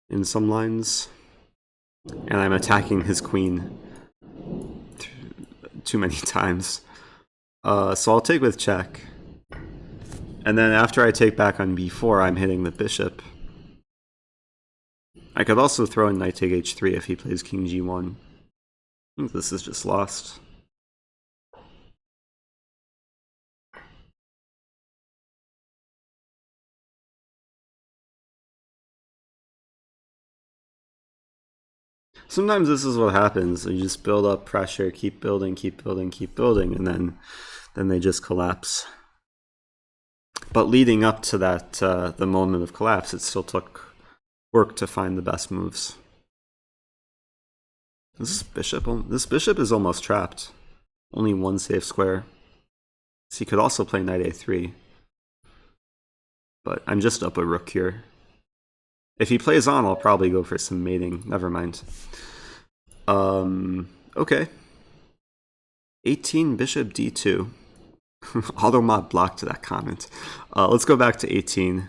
Speaker 1: in some lines. And I'm attacking his queen too many times. So I'll take with check. And then after I take back on b4, I'm hitting the bishop. I could also throw in knight take h3 if he plays king g1. I think this is just lost. Sometimes this is what happens. You just build up pressure, keep building, keep building, keep building, and then they just collapse. But leading up to that, the moment of collapse, it still took work to find the best moves. This bishop is almost trapped. Only one safe square. So he could also play knight a3. But I'm just up a rook here. If he plays on, I'll probably go for some mating. Never mind. Okay. 18 bishop d2. Automod blocked that comment. Let's go back to 18.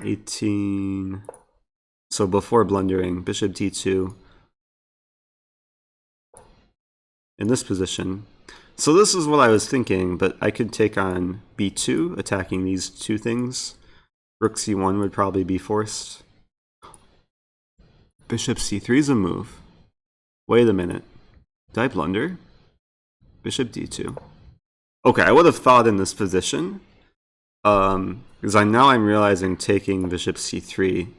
Speaker 1: 18. So before blundering, bishop d2. In this position. So this is what I was thinking, but I could take on b2, attacking these two things. Rook c1 would probably be forced. Bishop c3 is a move. Wait a minute. Did I blunder? Bishop d2. Okay, I would have thought in this position. Because now I'm realizing taking bishop c3.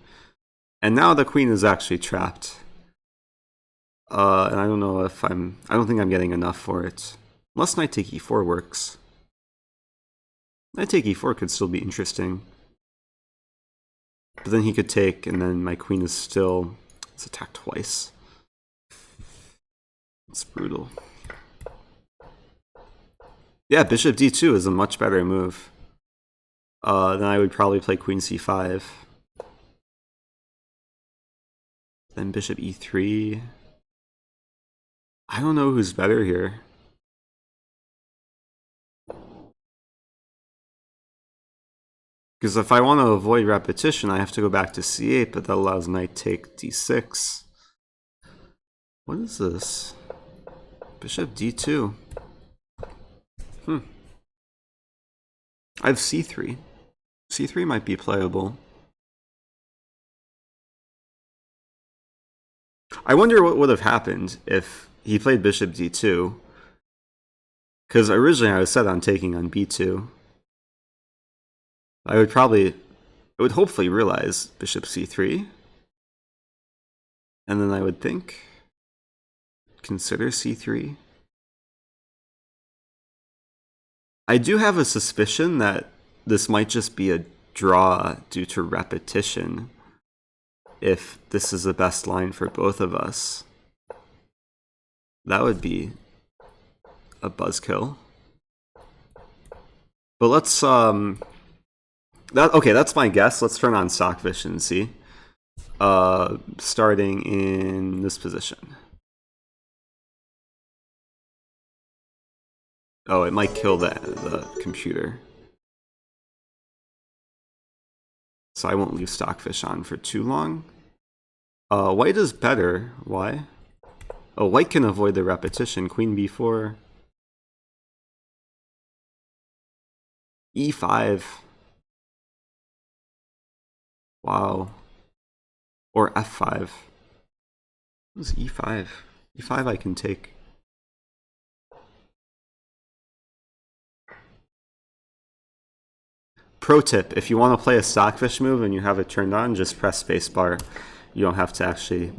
Speaker 1: And now the queen is actually trapped. And I don't know if I don't think I'm getting enough for it. Unless knight take e4 works. Knight take e4 could still be interesting. But then he could take, and then my queen is still... It's attacked twice. It's brutal. Yeah, bishop d2 is a much better move. Then I would probably play queen c5. Then bishop e3. I don't know who's better here. Because if I want to avoid repetition, I have to go back to c8, but that allows knight take d6. What is this? Bishop d2. I have c3. c3 might be playable. I wonder what would have happened if he played bishop d2. Because originally I was set on taking on b2. I would hopefully realize bishop c3. And then I would think, consider c3. I do have a suspicion that this might just be a draw due to repetition if this is the best line for both of us. That would be a buzzkill. But let's okay, that's my guess. Let's turn on Stockfish and see. Starting in this position. Oh, it might kill the computer. So I won't leave Stockfish on for too long. White is better. Why? Oh, white can avoid the repetition. Queen b4. e5. Wow. Or f5. What is e5? e5 I can take. Pro tip, if you want to play a Stockfish move and you have it turned on, just press spacebar. You don't have to actually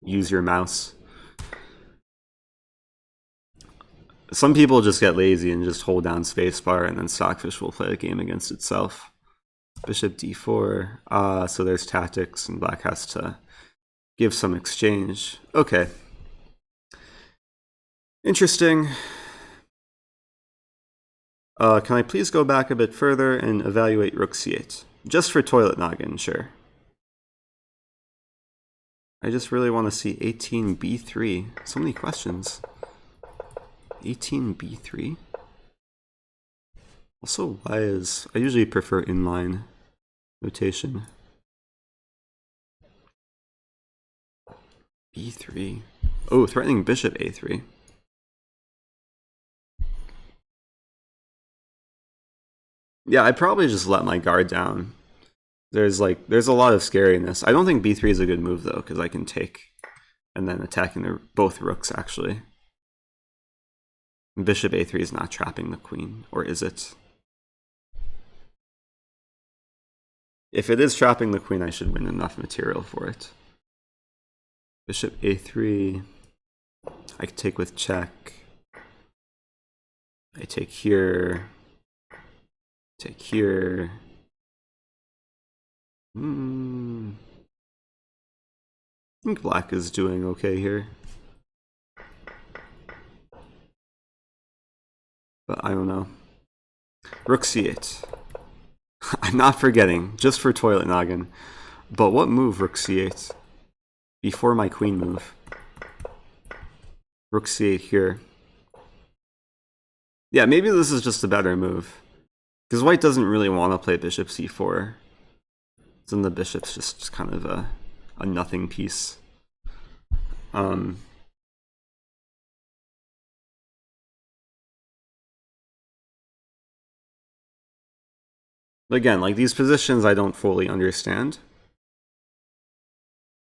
Speaker 1: use your mouse. Some people just get lazy and just hold down spacebar, and then Stockfish will play a game against itself. Bishop d4. So there's tactics, and black has to give some exchange. Okay. Interesting. Can I please go back a bit further and evaluate rook c8? Just for toilet noggin, sure. I just really want to see 18b3. So many questions. 18b3? Also, why is... I usually prefer inline notation. b3. Oh, threatening bishop a3. Yeah, I'd probably just let my guard down. There's a lot of scariness. I don't think b3 is a good move though, because I can take and then attacking both rooks actually. Bishop a3 is not trapping the queen, or is it? If it is trapping the queen, I should win enough material for it. Bishop a3. I can take with check. I take here. Take here. I think black is doing okay here. But I don't know. Rook c8. I'm not forgetting, just for toilet noggin. But what move rook c8? Before my queen move. Rook c8 here. Yeah, maybe this is just a better move. Because white doesn't really want to play bishop c4. So then the bishop's just kind of a nothing piece. But again, like these positions I don't fully understand.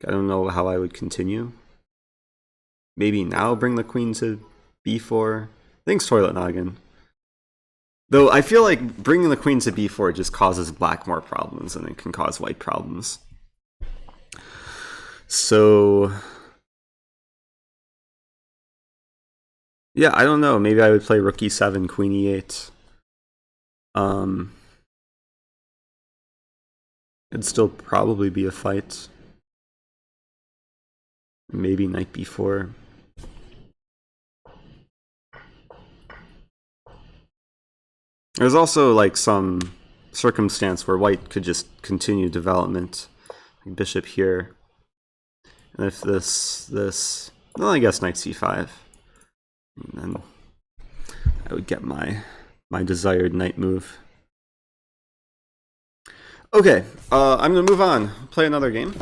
Speaker 1: I don't know how I would continue. Maybe now bring the queen to b4. Thanks, toilet noggin. Though I feel like bringing the queen to b4 just causes black more problems than it can cause white problems. So yeah, I don't know. Maybe I would play rook e7, queen e8. It'd still probably be a fight. Maybe knight b4. There's also like some circumstance where white could just continue development, like bishop here. And if this, well, I guess knight c5. And then I would get my desired knight move. Okay, I'm gonna move on. Play another game.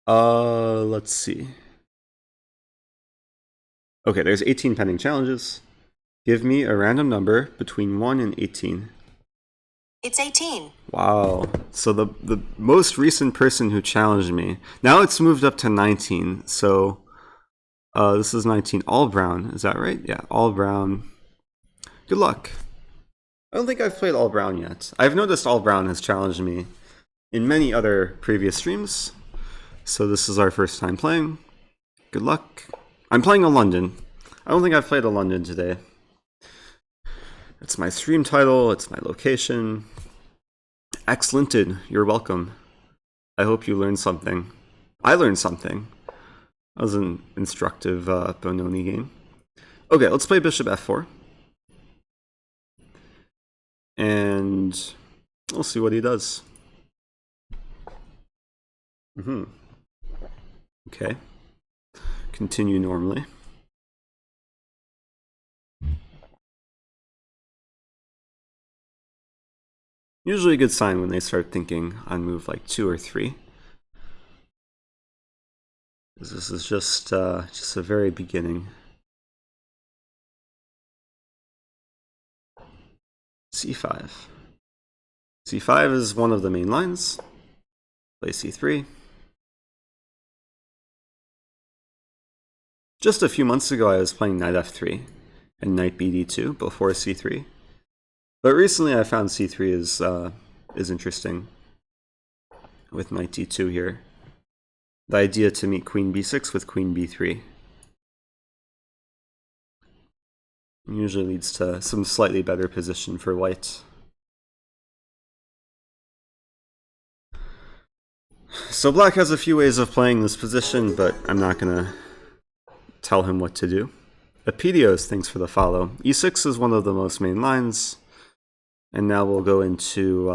Speaker 1: Let's see. Okay, there's 18 pending challenges. Give me a random number between 1 and 18.
Speaker 2: It's 18.
Speaker 1: Wow. So the most recent person who challenged me, now it's moved up to 19. So this is 19. All brown, is that right? Yeah, all brown. Good luck. I don't think I've played all brown yet. I've noticed all brown has challenged me in many other previous streams. So this is our first time playing. Good luck. I'm playing a London. I don't think I've played a London today. It's my stream title, it's my location. Excellent, you're welcome. I hope you learned something. I learned something. That was an instructive Bononi game. Okay, let's play bishop f4. And we'll see what he does. Okay. Continue normally. Usually a good sign when they start thinking on move like 2 or 3. This is just a very beginning. c5. c5 is one of the main lines. Play c3. Just a few months ago I was playing knight f3 and knight bd2 before c3. But recently I found c3 is interesting with knight d2 here. The idea to meet queen b6 with queen b3 usually leads to some slightly better position for white. So black has a few ways of playing this position, but I'm not gonna tell him what to do. Apedios, thanks for the follow. e6 is one of the most main lines. And now we'll go into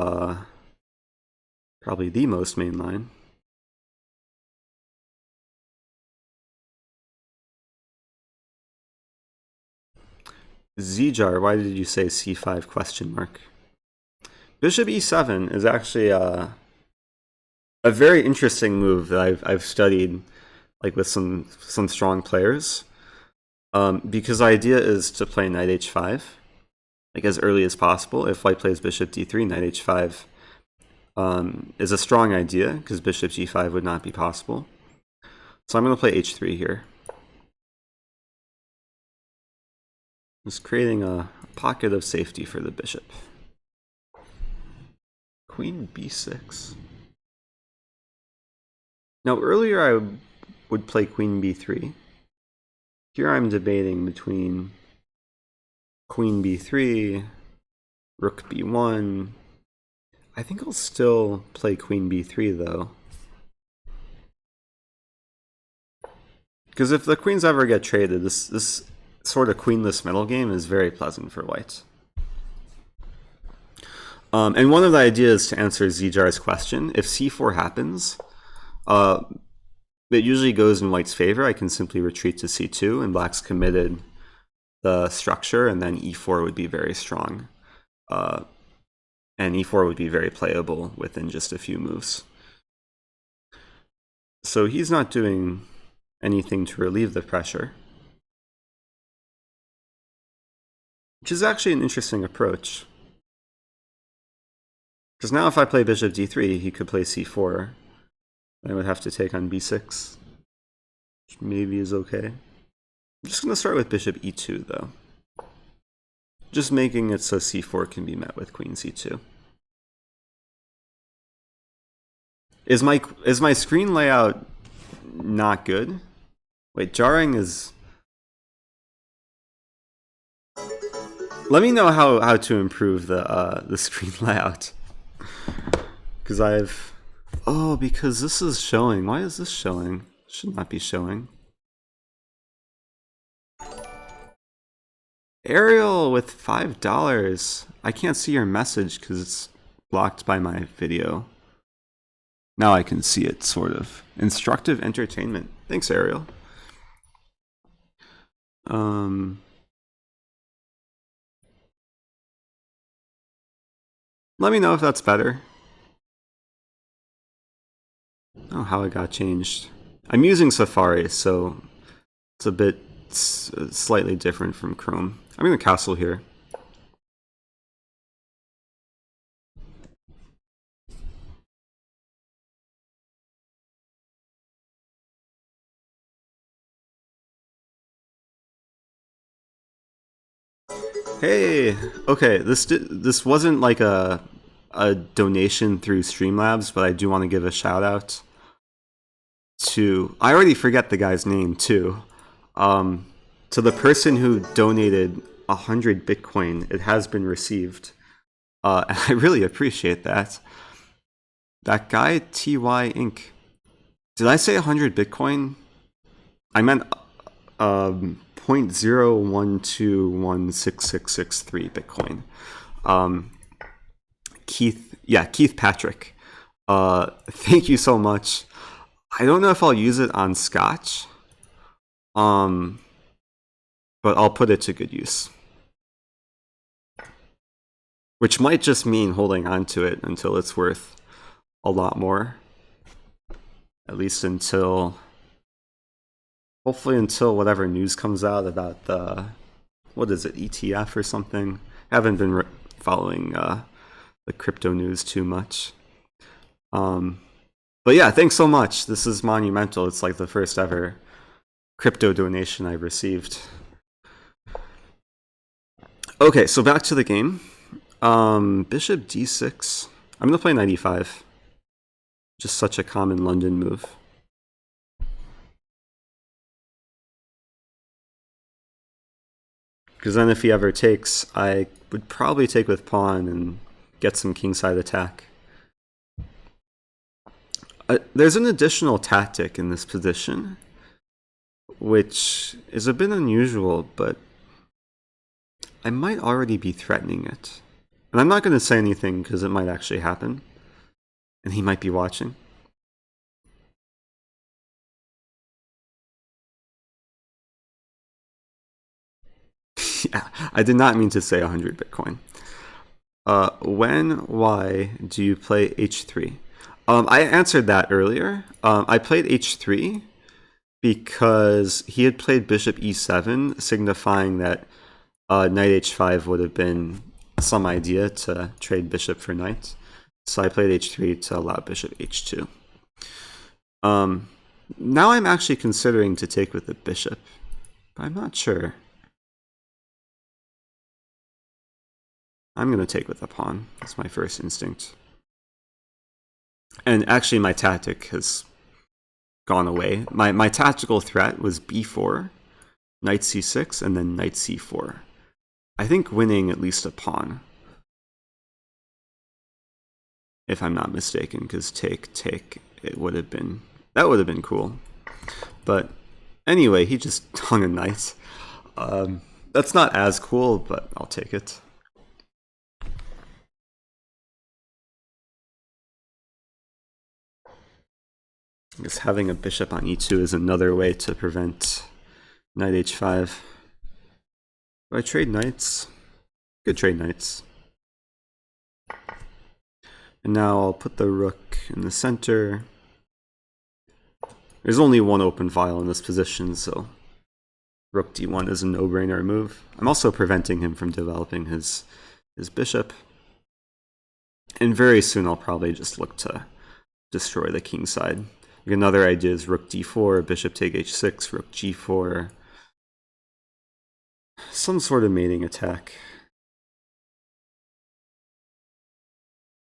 Speaker 1: probably the most main line. Zjar, why did you say c5 question mark? Bishop e7 is actually a very interesting move that I've studied like with some strong players. Because the idea is to play knight h5 like as early as possible. If white plays bishop d3, knight h5 is a strong idea because bishop g5 would not be possible. So I'm going to play h3 here. Just creating a pocket of safety for the bishop. Queen b6. Now earlier I would play queen b3. Here I'm debating between queen b3, rook b1. I think I'll still play queen b3 though. Because if the queens ever get traded, this sort of queenless middle game is very pleasant for white. And one of the ideas to answer Zjar's question, if c4 happens, it usually goes in white's favor. I can simply retreat to c2 and black's committed the structure, and then e4 would be very strong. And e4 would be very playable within just a few moves. So he's not doing anything to relieve the pressure, which is actually an interesting approach. Because now if I play bishop d3, he could play c4. I would have to take on b6, which maybe is okay. I'm just going to start with bishop e2 though. Just making it so c4 can be met with queen c2. Is my screen layout not good? Wait, jarring is... Let me know how to improve the screen layout. Because I've... Oh, because this is showing. Why is this showing? Should not be showing. Ariel with $5. I can't see your message because it's blocked by my video. Now I can see it, sort of. Instructive entertainment. Thanks, Ariel. Let me know if that's better. Oh, how it got changed. I'm using Safari, so it's a bit slightly different from Chrome. I'm in the castle here. Hey, okay, this wasn't like a donation through Streamlabs, but I do want to give a shout out to, I already forget the guy's name too, to the person who donated 100 Bitcoin. It has been received. And I really appreciate that. That guy, TY Inc. Did I say 100 Bitcoin? I meant 0.012166663 Bitcoin. Keith Patrick. Thank you so much. I don't know if I'll use it on Scotch, but I'll put it to good use. Which might just mean holding on to it until it's worth a lot more. At least until, hopefully until whatever news comes out about the, what is it, ETF or something. I haven't been following the crypto news too much. But yeah, thanks so much. This is monumental. It's like the first ever crypto donation I've received. Okay, so back to the game. Bishop d6. I'm gonna play knight e5. Just such a common London move. Because then if he ever takes, I would probably take with pawn and get some kingside attack. There's an additional tactic in this position, which is a bit unusual, but I might already be threatening it. And I'm not going to say anything because it might actually happen. And he might be watching. Yeah, I did not mean to say 100 Bitcoin. Why do you play h3? I answered that earlier. I played h3 because he had played bishop e7, signifying that knight h5 would have been some idea to trade bishop for knight. So I played h3 to allow bishop h2. Now I'm actually considering to take with the bishop, but I'm not sure. I'm going to take with the pawn. That's my first instinct. And actually my tactic has gone away. My tactical threat was b4, knight c6, and then knight c4. I think winning at least a pawn, if I'm not mistaken, because take, it would have been, that would have been cool. But anyway, he just hung a knight. That's not as cool, but I'll take it. I guess having a bishop on e2 is another way to prevent knight h5. Do I trade knights? Could trade knights. And now I'll put the rook in the center. There's only one open file in this position, so rook d1 is a no-brainer move. I'm also preventing him from developing his bishop. And very soon I'll probably just look to destroy the king side. Like another idea is rook d4, bishop take h6, rook g4. Some sort of mating attack.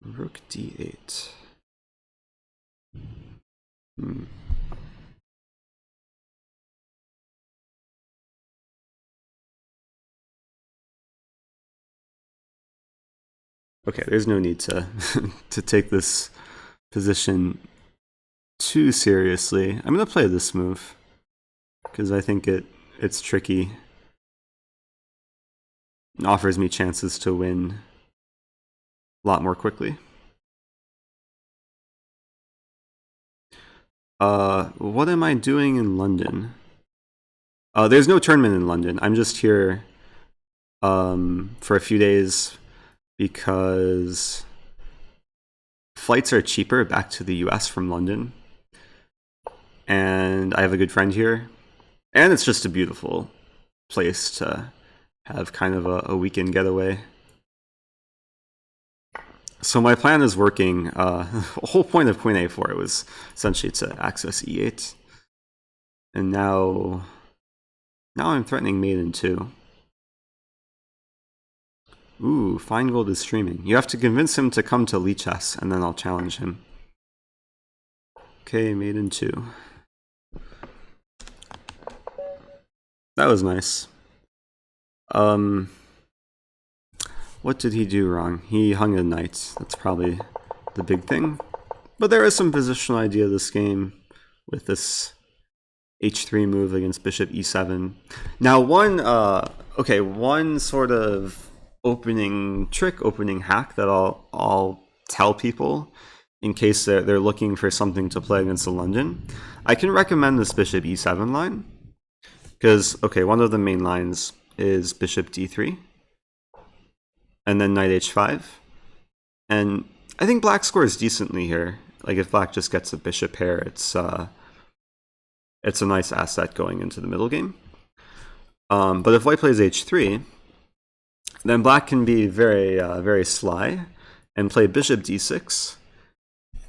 Speaker 1: Rook d8. Okay, there's no need to to take this position too seriously. I'm gonna play this move because I think it's tricky. It offers me chances to win a lot more quickly. What am I doing in London? There's no tournament in London. I'm just here for a few days because flights are cheaper back to the US from London. And I have a good friend here. And it's just a beautiful place to have kind of a weekend getaway. So my plan is working. The whole point of Queen A4 was essentially to access E8. And now I'm threatening mate in 2. Ooh, Feingold is streaming. You have to convince him to come to Lee Chess, and then I'll challenge him. Okay, mate in 2. That was nice. What did he do wrong? He hung a knight. That's probably the big thing. But there is some positional idea of this game with this h3 move against bishop e7. Now one sort of opening trick, opening hack that I'll tell people in case they're looking for something to play against the London. I can recommend this bishop e7 line because, okay, one of the main lines is bishop d3 and then knight h5. And I think black scores decently here. Like if black just gets a bishop pair, it's a nice asset going into the middle game. But if white plays h3, then black can be very, very sly and play bishop d6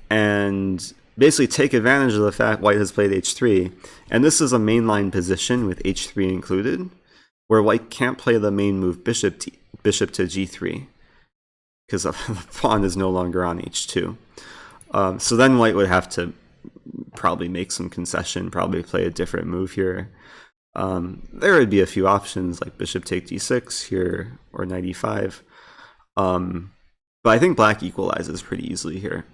Speaker 1: and basically take advantage of the fact white has played h3. And this is a mainline position with h3 included, where white can't play the main move bishop to g3 because the pawn is no longer on h2. So then white would have to probably make some concession, probably play a different move here. There would be a few options like bishop take d6 here or knight e5. But I think black equalizes pretty easily here.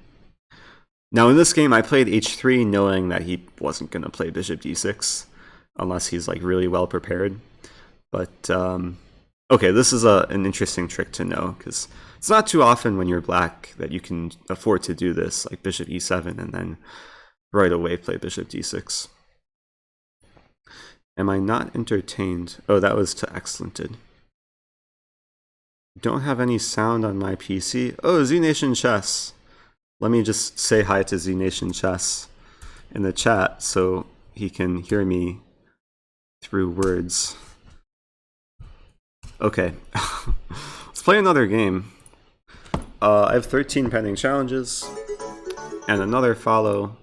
Speaker 1: Now in this game I played h3 knowing that he wasn't going to play bishop d6 unless he's like really well prepared. But okay, this is an interesting trick to know because it's not too often when you're black that you can afford to do this, like bishop e7 and then right away play bishop d6. Am I not entertained? Oh, that was to excellented. Don't have any sound on my PC. Oh, Z Nation Chess. Let me just say hi to Z Nation Chess in the chat so he can hear me through words. Okay, let's play another game. I have 13 pending challenges and another follow.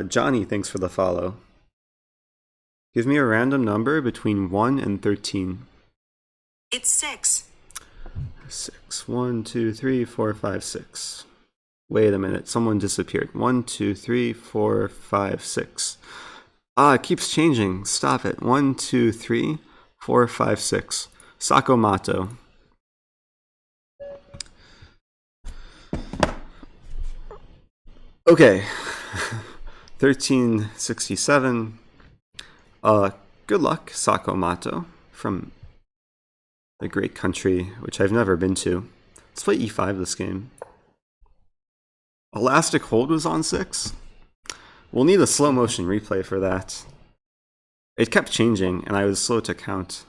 Speaker 1: Johnny, thanks for the follow. Give me a random number between 1 and 13.
Speaker 2: It's 6.
Speaker 1: 6. 1, 2, 3, 4, 5, 6. Wait a minute, someone disappeared. 1, 2, 3, 4, 5, 6. It keeps changing. Stop it. 1, 2, 3, 4, 5, 6. Sakomato. Okay. 1367. Good luck, Sakomato, from the great country, which I've never been to. Let's play e5 this game. Elastic hold was on 6. We'll need a slow motion replay for that. It kept changing, and I was slow to count.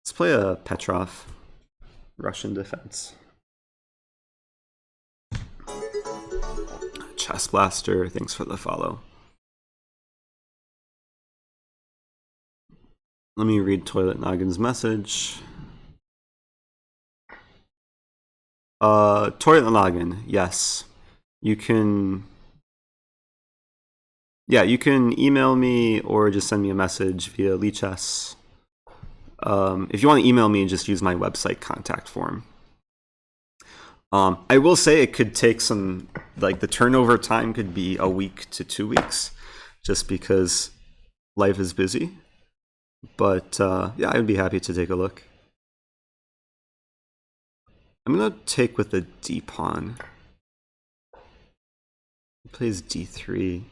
Speaker 1: Let's play a Petrov, Russian defense. Chess Blaster, thanks for the follow. Let me read Toilet Noggin's message. Toilet Noggin, yes. You can email me or just send me a message via Lichess. If you want to email me, just use my website contact form. I will say it could take some, like the turnover time could be a week to 2 weeks, just because life is busy. But yeah, I'd be happy to take a look. I'm gonna take with the d pawn. He plays d3.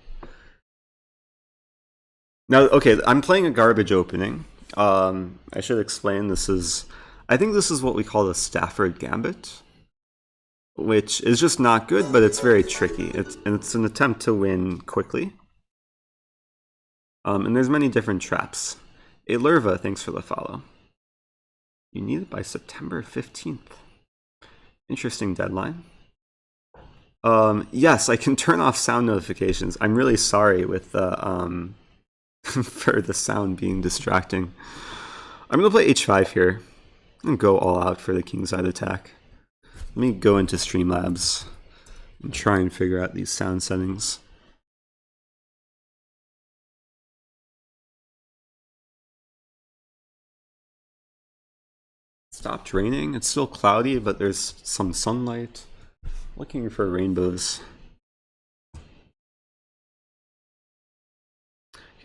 Speaker 1: Now, okay, I'm playing a garbage opening. I should explain I think this is what we call the Stafford Gambit, which is just not good, but it's very tricky. It's an attempt to win quickly. And there's many different traps. A Lerva, thanks for the follow. You need it by September 15th. Interesting deadline. Yes, I can turn off sound notifications. I'm really sorry with the for the sound being distracting. I'm gonna play h5 here and go all out for the kingside attack. Let me go into Streamlabs and try and figure out these sound settings. Stopped raining. It's still cloudy, but there's some sunlight. Looking for rainbows.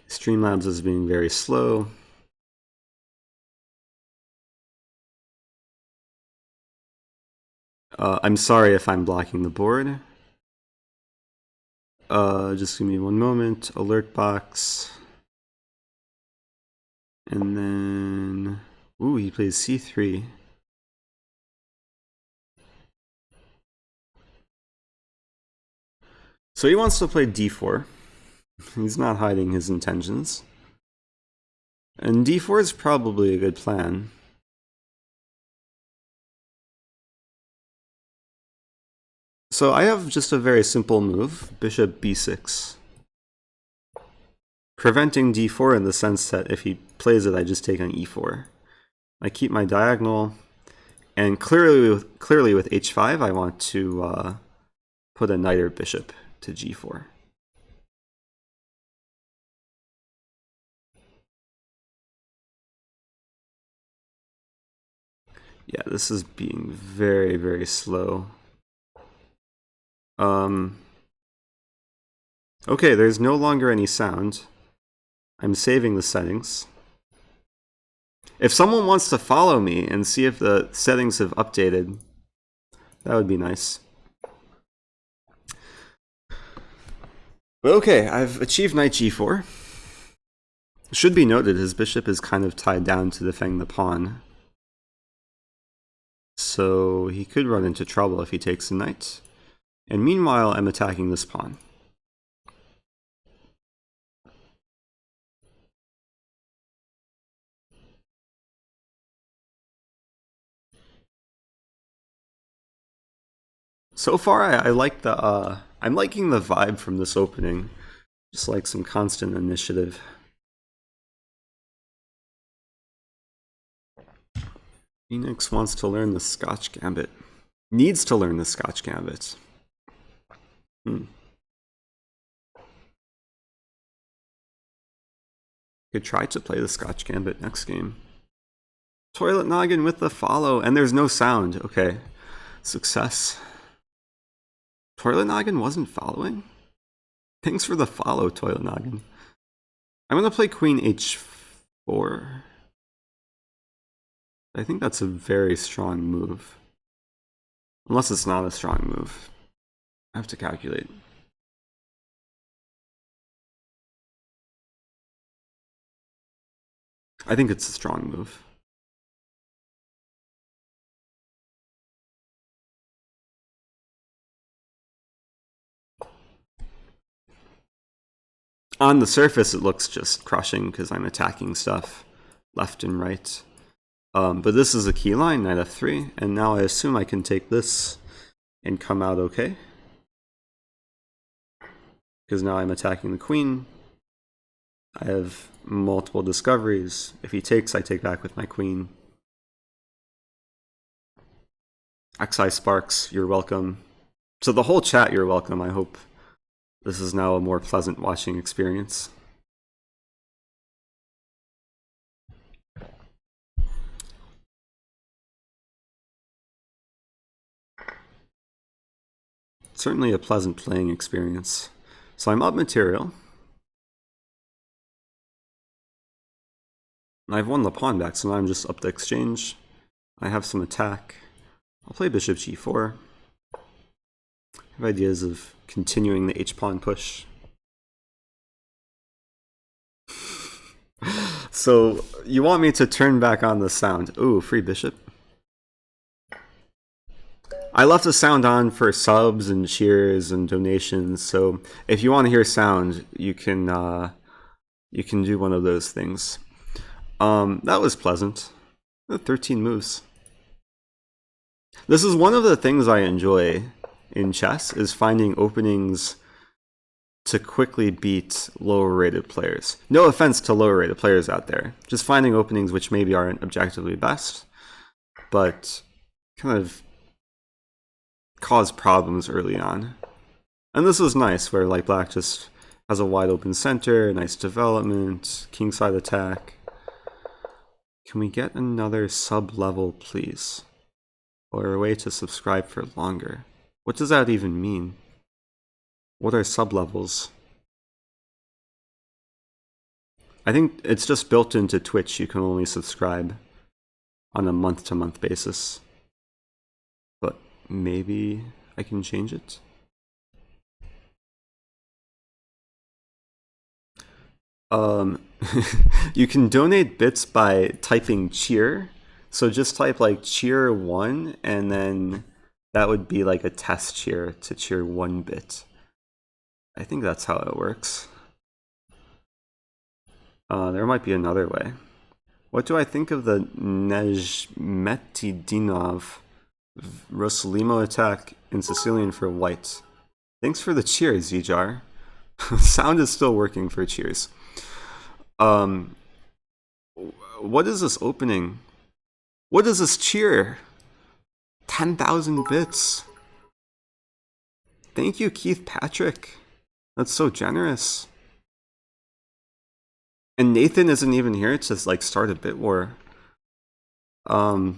Speaker 1: Streamlabs is being very slow. I'm sorry if I'm blocking the board. Just give me one moment. Alert box. And then... Ooh, he plays c3. So he wants to play d4. He's not hiding his intentions. And d4 is probably a good plan. So I have just a very simple move, bishop b6. Preventing d4 in the sense that if he plays it, I just take on e4. I keep my diagonal, and clearly with h5, I want to put a knight or bishop to g4. Yeah, this is being very, very slow. Okay, there's no longer any sound. I'm saving the settings. If someone wants to follow me and see if the settings have updated, that would be nice. Okay, I've achieved knight g4. It should be noted his bishop is kind of tied down to defend the pawn. So he could run into trouble if he takes the knight. And meanwhile, I'm attacking this pawn. So far, I like the I'm liking the vibe from this opening. Just like some constant initiative. Phoenix wants to learn the Scotch Gambit. Needs to learn the Scotch Gambit. Could try to play the Scotch Gambit next game. Toilet Noggin with the follow, and there's no sound. Okay, success. Toilet Noggin wasn't following? Thanks for the follow, Toilet Noggin. I'm gonna play Queen h4. I think that's a very strong move. Unless it's not a strong move. I have to calculate. I think it's a strong move. On the surface, it looks just crushing because I'm attacking stuff left and right. But this is a key line, knight f3, and now I assume I can take this and come out okay. Because now I'm attacking the queen. I have multiple discoveries. If he takes, I take back with my queen. XI Sparks, you're welcome. So the whole chat, you're welcome. I hope this is now a more pleasant watching experience. Certainly a pleasant playing experience. So I'm up material. I've won the pawn back, so now I'm just up the exchange. I have some attack. I'll play bishop g4. I have ideas of continuing the h-pawn push. So you want me to turn back on the sound. Ooh, free bishop. I left the sound on for subs and cheers and donations, so if you want to hear sound, you can do one of those things. That was pleasant. 13 moves. This is one of the things I enjoy in chess, is finding openings to quickly beat lower rated players. No offense to lower rated players out there, just finding openings which maybe aren't objectively best, but kind of cause problems early on. And this was nice, where like black just has a wide open center, nice development, kingside attack. Can we get another sub-level, please? Or a way to subscribe for longer? What does that even mean? What are sub-levels? I think it's just built into Twitch. You can only subscribe on a month-to-month basis. But maybe I can change it? You can donate bits by typing cheer. So just type like cheer 1, and then that would be like a test cheer to cheer 1 bit. I think that's how it works. There might be another way. What do I think of the Nezmetidinov Rosalimo attack in Sicilian for white? Thanks for the cheers, Zijar. Sound is still working for cheers. What is this opening? What is this cheer? 10,000 bits. Thank you, Keith Patrick. That's so generous. And Nathan isn't even here to like start a bit war. So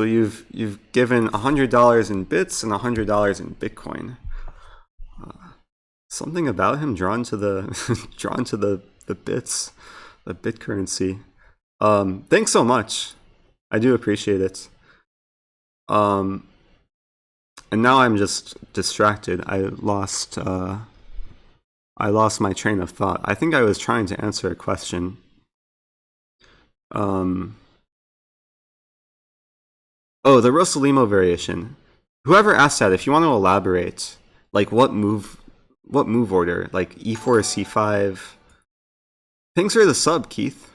Speaker 1: you've given $100 in bits and $100 in Bitcoin. Something about him drawn to the drawn to the bits, the bit currency. Thanks so much. I do appreciate it. And now I'm just distracted. I lost my train of thought. I think I was trying to answer a question. Oh, the Rosalimo variation. Whoever asked that, if you want to elaborate, like what move order, like e4, c5. Thanks for the sub, Keith.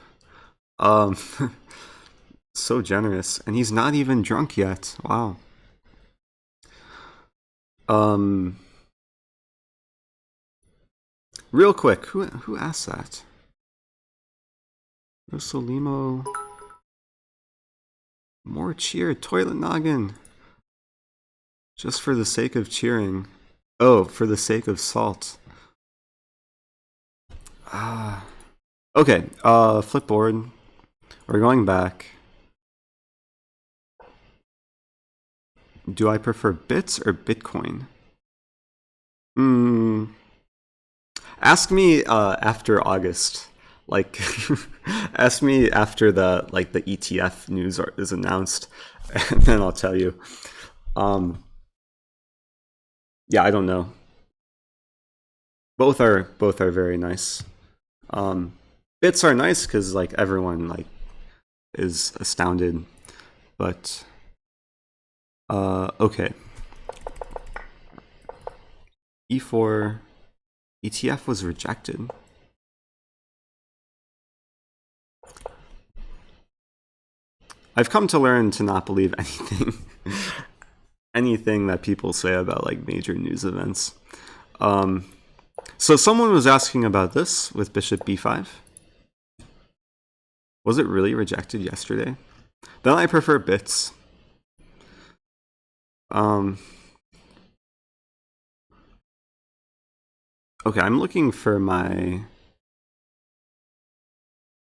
Speaker 1: So generous, and he's not even drunk yet. Wow. Real quick, who asked that? Rosalimo. More cheer, toilet noggin. Just for the sake of cheering. Oh, for the sake of salt. Okay, flipboard. We're going back. Do I prefer bits or Bitcoin? Ask me after August. Like, ask me after the ETF news is announced, and then I'll tell you. Yeah, I don't know. Both are very nice. Bits are nice because like everyone like is astounded, but okay. E4 ETF was rejected. I've come to learn to not believe anything that people say about like major news events. So someone was asking about this with bishop b5. Was it really rejected yesterday? Then I prefer bits. Okay, I'm looking for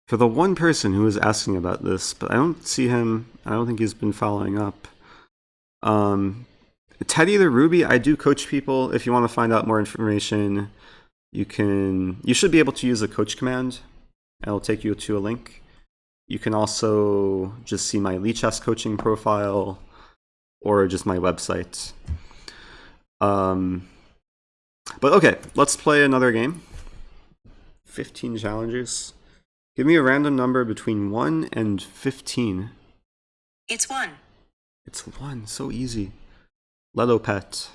Speaker 1: the one person who was asking about this, but I don't see him. I don't think he's been following up. Teddy the Ruby, I do coach people. If you want to find out more information, you should be able to use the coach command. It'll take you to a link. You can also just see my Lichess coaching profile. or just my website. But okay, let's play another game. 15 challengers. Give me a random number between 1 and 15.
Speaker 2: It's 1.
Speaker 1: It's 1, so easy. Ledopet.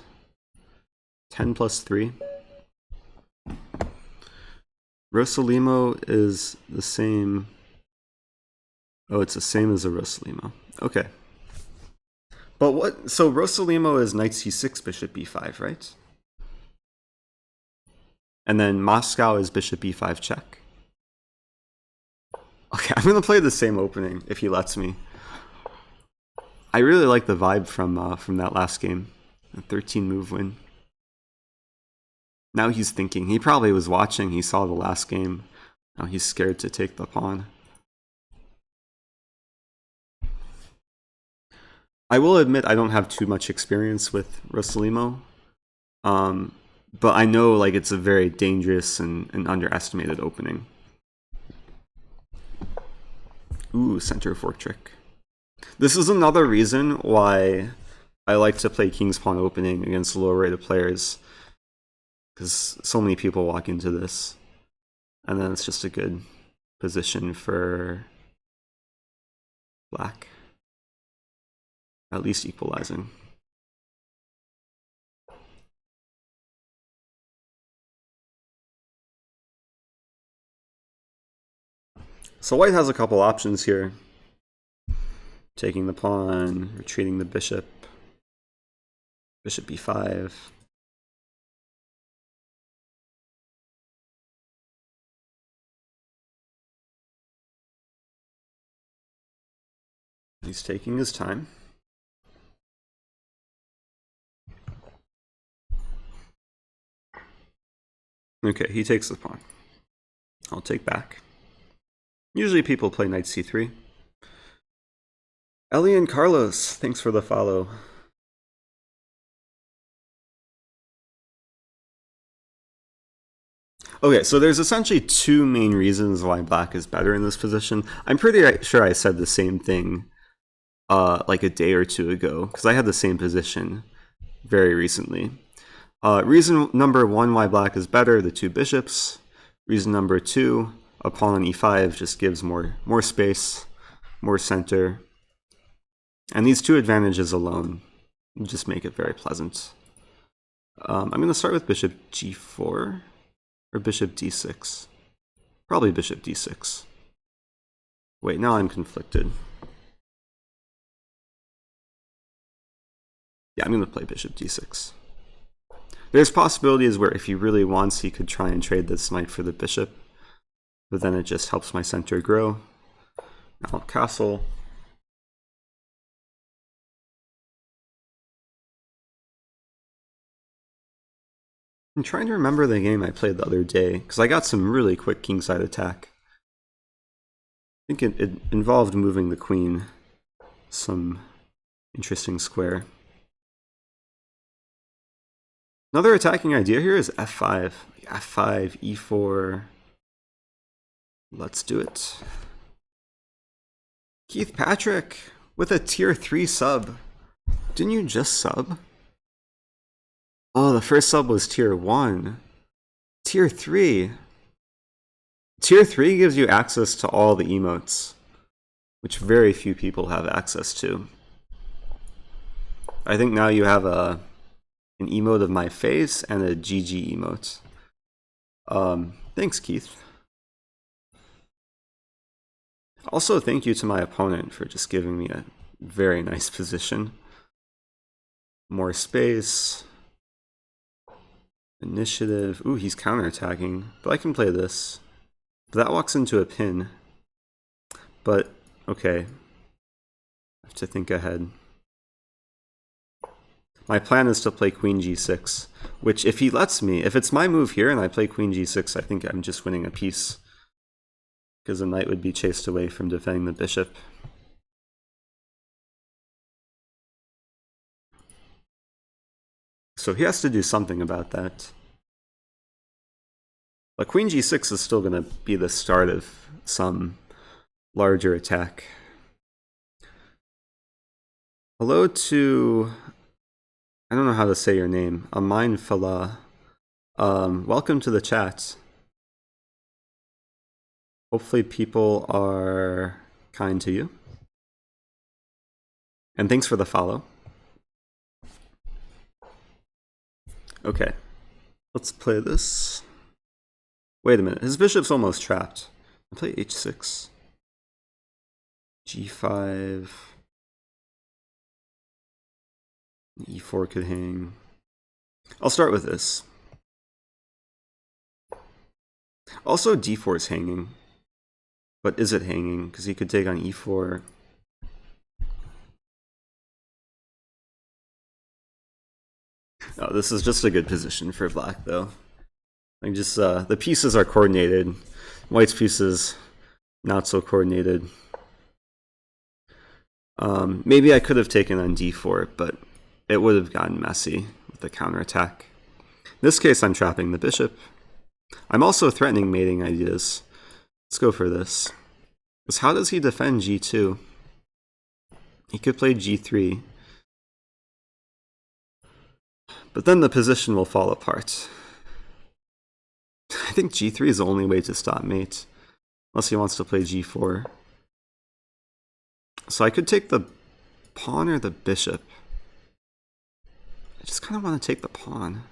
Speaker 1: 10 plus 3. Rosalimo is the same. Oh, it's the same as a Rosalimo. Okay. But what? So Rosalimo is knight c6, bishop b5, right? And then Moscow is bishop b5 check. Okay, I'm gonna play the same opening if he lets me. I really like the vibe from that last game, a 13 move win. Now he's thinking. He probably was watching. He saw the last game. Now he's scared to take the pawn. I will admit I don't have too much experience with Rosalimo, but I know like it's a very dangerous and underestimated opening. Ooh, center fork trick. This is another reason why I like to play King's Pawn opening against lower rated players, because so many people walk into this, and then it's just a good position for black. At least equalizing. So white has a couple options here. Taking the pawn, retreating the bishop, bishop b5. He's taking his time. Okay, he takes the pawn. I'll take back. Usually people play knight c3. Ellie and Carlos, thanks for the follow. Okay, so there's essentially two main reasons why black is better in this position. I'm pretty sure I said the same thing like a day or two ago, because I had the same position very recently. Reason number one why black is better, the two bishops. Reason number two, a pawn on e5 just gives more space, more center. And these two advantages alone just make it very pleasant. I'm going to start with bishop g4 or bishop d6. Probably bishop d6. Wait, now I'm conflicted. Yeah, I'm going to play bishop d6. There's possibilities where if he really wants, he could try and trade this knight for the bishop, but then it just helps my center grow. Now castle. I'm trying to remember the game I played the other day, because I got some really quick kingside attack. I think it involved moving the queen some interesting square. Another attacking idea here is f5. f5, e4. Let's do it. Keith Patrick with a tier 3 sub. Didn't you just sub? Oh, the first sub was tier 1. Tier 3. Tier 3 gives you access to all the emotes, which very few people have access to. I think now you have an emote of my face and a GG emote. Thanks, Keith. Also, thank you to my opponent for just giving me a very nice position. More space. Initiative. Ooh, he's counterattacking, but I can play this. But that walks into a pin. But, okay. I have to think ahead. My plan is to play queen g6, which if he lets me, if it's my move here and I play queen g6, I think I'm just winning a piece, because the knight would be chased away from defending the bishop. So he has to do something about that. But queen g6 is still going to be the start of some larger attack. Hello to, I don't know how to say your name, Amin Fala. Welcome to the chat. Hopefully people are kind to you. And thanks for the follow. Okay, let's play this. Wait a minute, his bishop's almost trapped. I'll play h6. g5. e4 could hang. I'll start with this. Also, d4 is hanging. But is it hanging? Because he could take on e4. Oh, this is just a good position for black, though. Like just the pieces are coordinated. White's pieces not so coordinated. Maybe I could have taken on d4, but it would have gotten messy with the counterattack. In this case, I'm trapping the bishop. I'm also threatening mating ideas. Let's go for this. Because how does he defend g2? He could play g3. But then the position will fall apart. I think g3 is the only way to stop mate. Unless he wants to play g4. So I could take the pawn or the bishop. I just kind of want to take the pawn.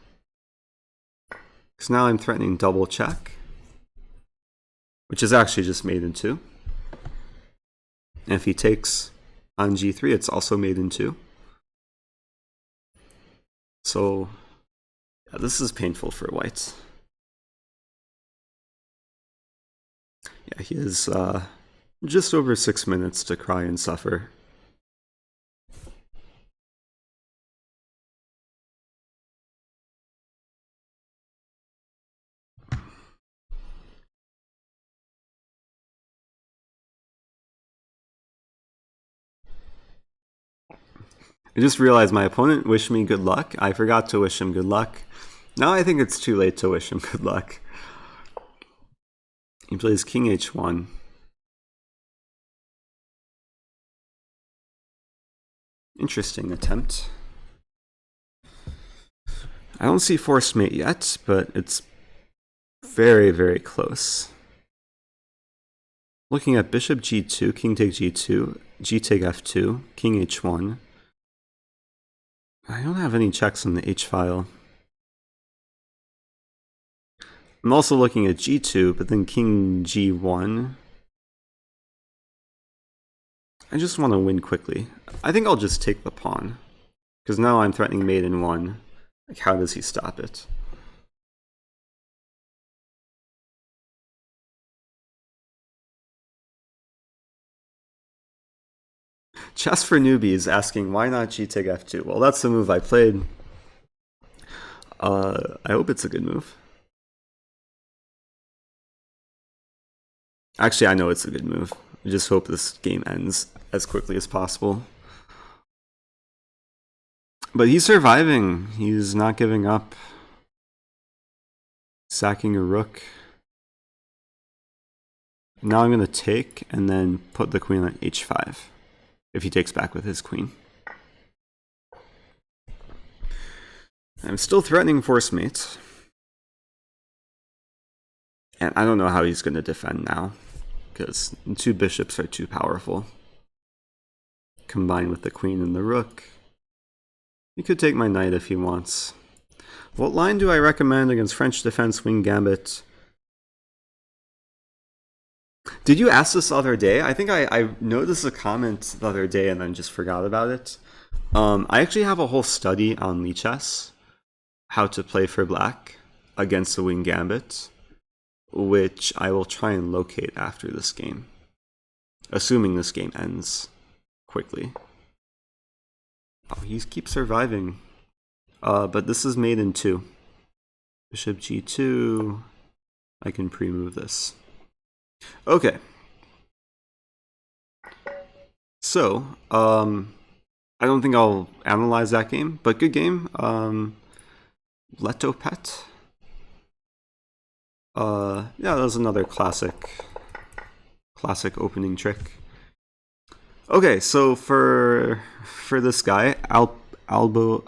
Speaker 1: Because now I'm threatening double check. Which is actually just mate in 2. And if he takes on g3, it's also mate in 2. So, yeah, this is painful for white. Yeah, he has just over 6 minutes to cry and suffer. I just realized my opponent wished me good luck. I forgot to wish him good luck. Now I think it's too late to wish him good luck. He plays king h1. Interesting attempt. I don't see forced mate yet, but it's very, very close. Looking at bishop g2, king take g2, g take f2, king h1. I don't have any checks on the h-file. I'm also looking at g2, but then king g1. I just want to win quickly. I think I'll just take the pawn. Because now I'm threatening mate in 1. Like, how does he stop it? Chess for Newbies asking, why not g take f2? Well, that's the move I played. I hope it's a good move. Actually, I know it's a good move. I just hope this game ends as quickly as possible. But he's surviving. He's not giving up. Sacking a rook. Now I'm going to take and then put the queen on h5 if he takes back with his queen. I'm still threatening force mates. And I don't know how he's going to defend now, because 2 bishops are too powerful. Combined with the queen and the rook. He could take my knight if he wants. What line do I recommend against French defense wing gambit? Did you ask this the other day? I think I noticed a comment the other day and then just forgot about it. I actually have a whole study on Lichess, how to play for black against the wing gambit, which I will try and locate after this game, assuming this game ends quickly. Oh, he keeps surviving. But this is mate in 2. Bishop g2. I can pre-move this. Okay. So, I don't think I'll analyze that game, but good game. Leto Pet. Yeah, that was another classic opening trick. Okay. Okay, so for this guy, Abulfaz,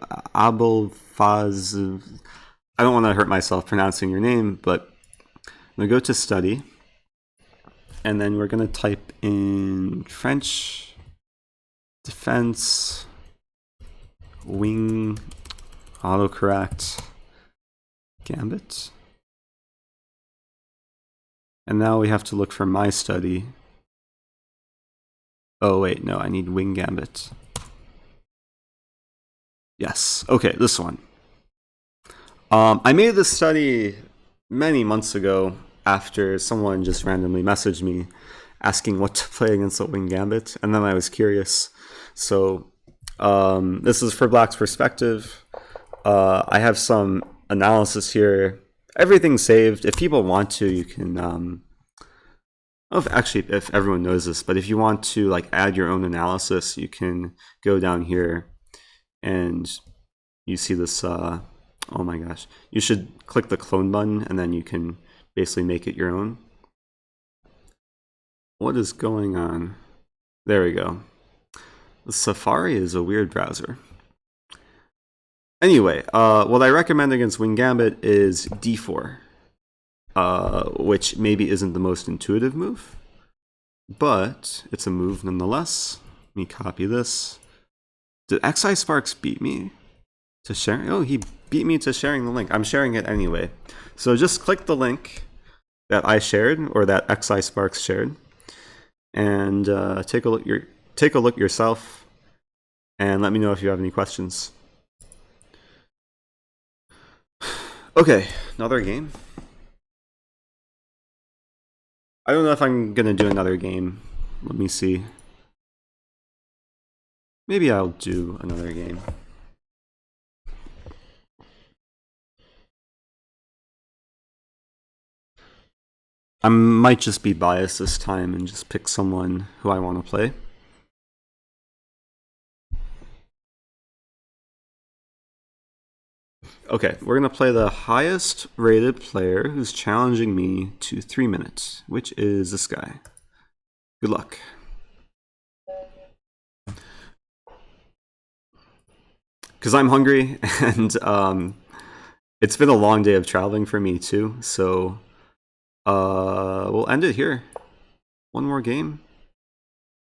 Speaker 1: I don't want to hurt myself pronouncing your name, but I'm gonna go to study, and then we're gonna type in French defense wing autocorrect gambit. And now we have to look for my study. Oh wait, no, I need wing gambit. Yes, okay, this one. I made this study many months ago after someone just randomly messaged me asking what to play against a wing gambit, and then I was curious. So this is for Black's perspective. I have some analysis here. Everything's saved. If people want to, you can. If everyone knows this, but if you want to like add your own analysis, you can go down here, and you see this. Oh my gosh! You should click the clone button, and then you can basically make it your own. What is going on? There we go. The Safari is a weird browser. Anyway, what I recommend against Wing Gambit is d4, which maybe isn't the most intuitive move, but it's a move nonetheless. Let me copy this. Did XI Sparks beat me to sharing? Oh, he beat me to sharing the link. I'm sharing it anyway. So just click the link that I shared, or that XI Sparks shared, and take a look yourself, and let me know if you have any questions. Okay, another game. I don't know if I'm gonna do another game. Let me see. Maybe I'll do another game. I might just be biased this time and just pick someone who I want to play. Okay, we're gonna play the highest rated player who's challenging me to 3 minutes, which is this guy. Good luck. Because I'm hungry, and it's been a long day of traveling for me too, so we'll end it here. One more game.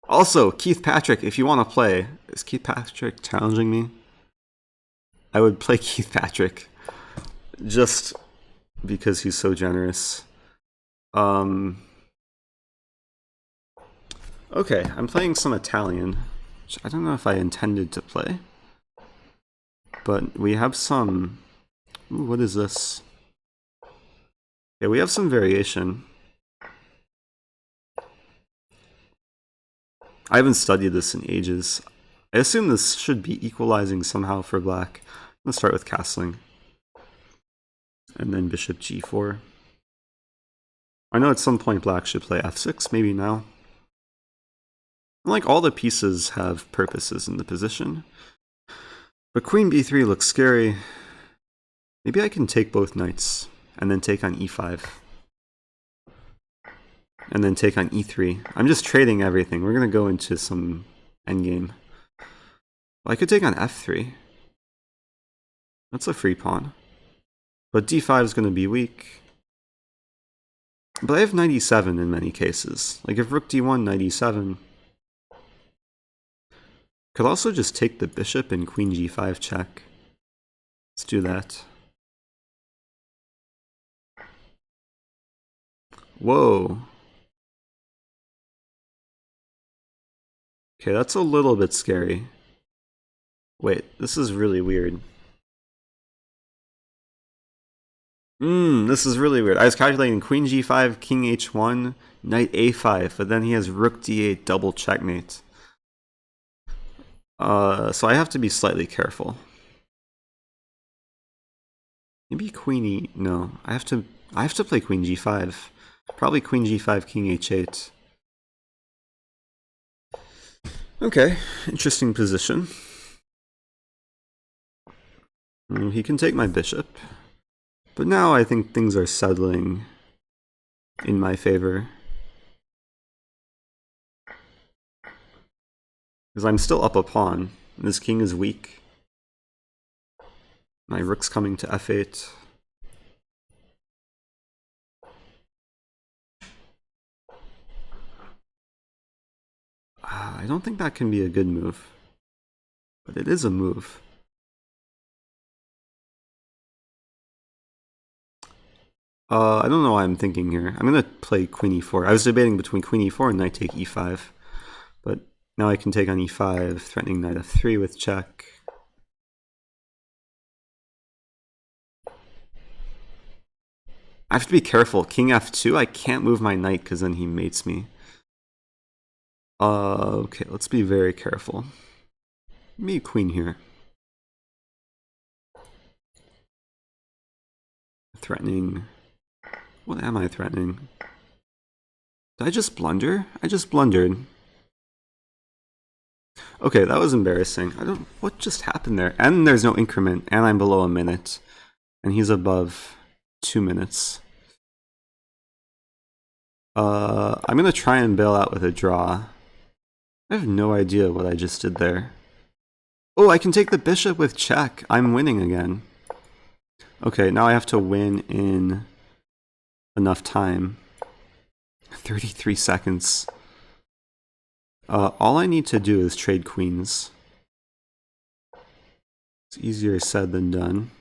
Speaker 1: Also, Keith Patrick, if you want to play, is Keith Patrick challenging me? I would play Keith Patrick just because he's so generous. Okay, I'm playing some Italian, which I don't know if I intended to play. But we have some... Ooh, what is this? Yeah, we have some variation. I haven't studied this in ages. I assume this should be equalizing somehow for Black. Let's start with castling. And then bishop g4. I know at some point Black should play f6, maybe now. Like, all the pieces have purposes in the position. But queen b3 looks scary. Maybe I can take both knights, and then take on e5. And then take on e3. I'm just trading everything. We're going to go into some endgame. Well, I could take on f3. That's a free pawn. But d5 is going to be weak. But I have knight e7 in many cases. Like if rook d1, knight e7. Could also just take the bishop and queen g5 check. Let's do that. Whoa. Okay, that's a little bit scary. Wait, this is really weird. This is really weird. I was calculating queen g5, king h1, knight a5, but then he has rook d8, double checkmate. So I have to be slightly careful. Maybe queen e... No, I have to play queen g5. Probably queen g5, king h8. Okay, interesting position. He can take my bishop. But now I think things are settling in my favor. Because I'm still up a pawn, and this king is weak. My rook's coming to f8. I don't think that can be a good move. But it is a move. I don't know what I'm thinking here. I'm going to play queen e4. I was debating between queen e4 and knight take e5. But now I can take on e5, threatening knight f3 with check. I have to be careful. King f2, I can't move my knight because then he mates me. Okay, let's be very careful. Me queen here. Threatening. What am I threatening? Did I just blunder? I just blundered. Okay, that was embarrassing. What just happened there? And there's no increment, and I'm below a minute. And he's above 2 minutes. I'm gonna try and bail out with a draw. I have no idea what I just did there. Oh, I can take the bishop with check. I'm winning again. Okay, now I have to win in enough time. 33 seconds. All I need to do is trade queens. It's easier said than done.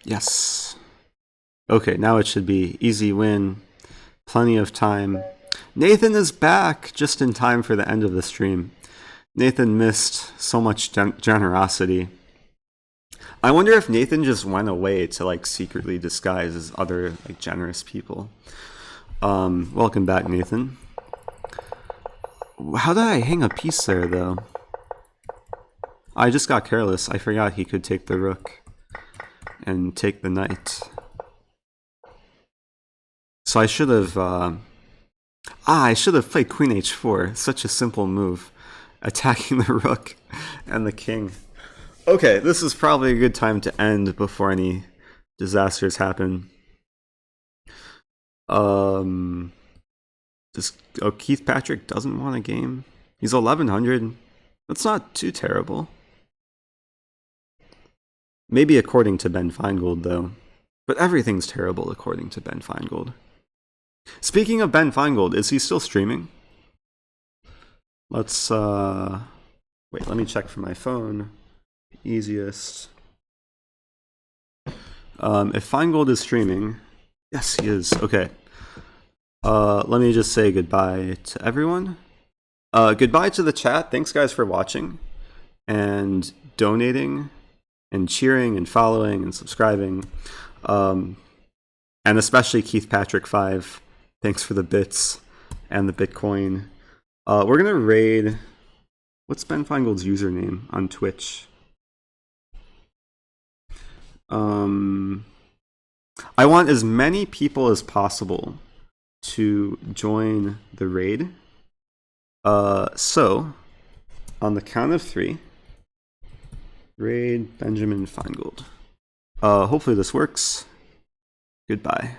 Speaker 1: Yes. Okay, now it should be easy win. Plenty of time. Nathan is back just in time for the end of the stream. Nathan missed so much generosity. I wonder if Nathan just went away to like secretly disguise as other like generous people. Welcome back, Nathan. How did I hang a piece there though? I just got careless. I forgot he could take the rook and take the knight. So I should have I should have played queen h4. Such a simple move. Attacking the rook and the king. Okay, this is probably a good time to end before any disasters happen. Keith Patrick doesn't want a game. He's 1100. That's not too terrible. Maybe according to Ben Feingold, though. But everything's terrible according to Ben Feingold. Speaking of Ben Feingold, is he still streaming? Let's, wait, let me check for my phone. Easiest. If Feingold is streaming, yes, he is. Okay. Let me just say goodbye to everyone. Goodbye to the chat. Thanks, guys, for watching and donating and cheering and following and subscribing. And especially Keith Patrick 5. Thanks for the bits and the Bitcoin. We're gonna raid. What's Ben Feingold's username on Twitch? I want as many people as possible to join the raid. So on the count of 3, raid Benjamin Feingold. Hopefully this works. Goodbye.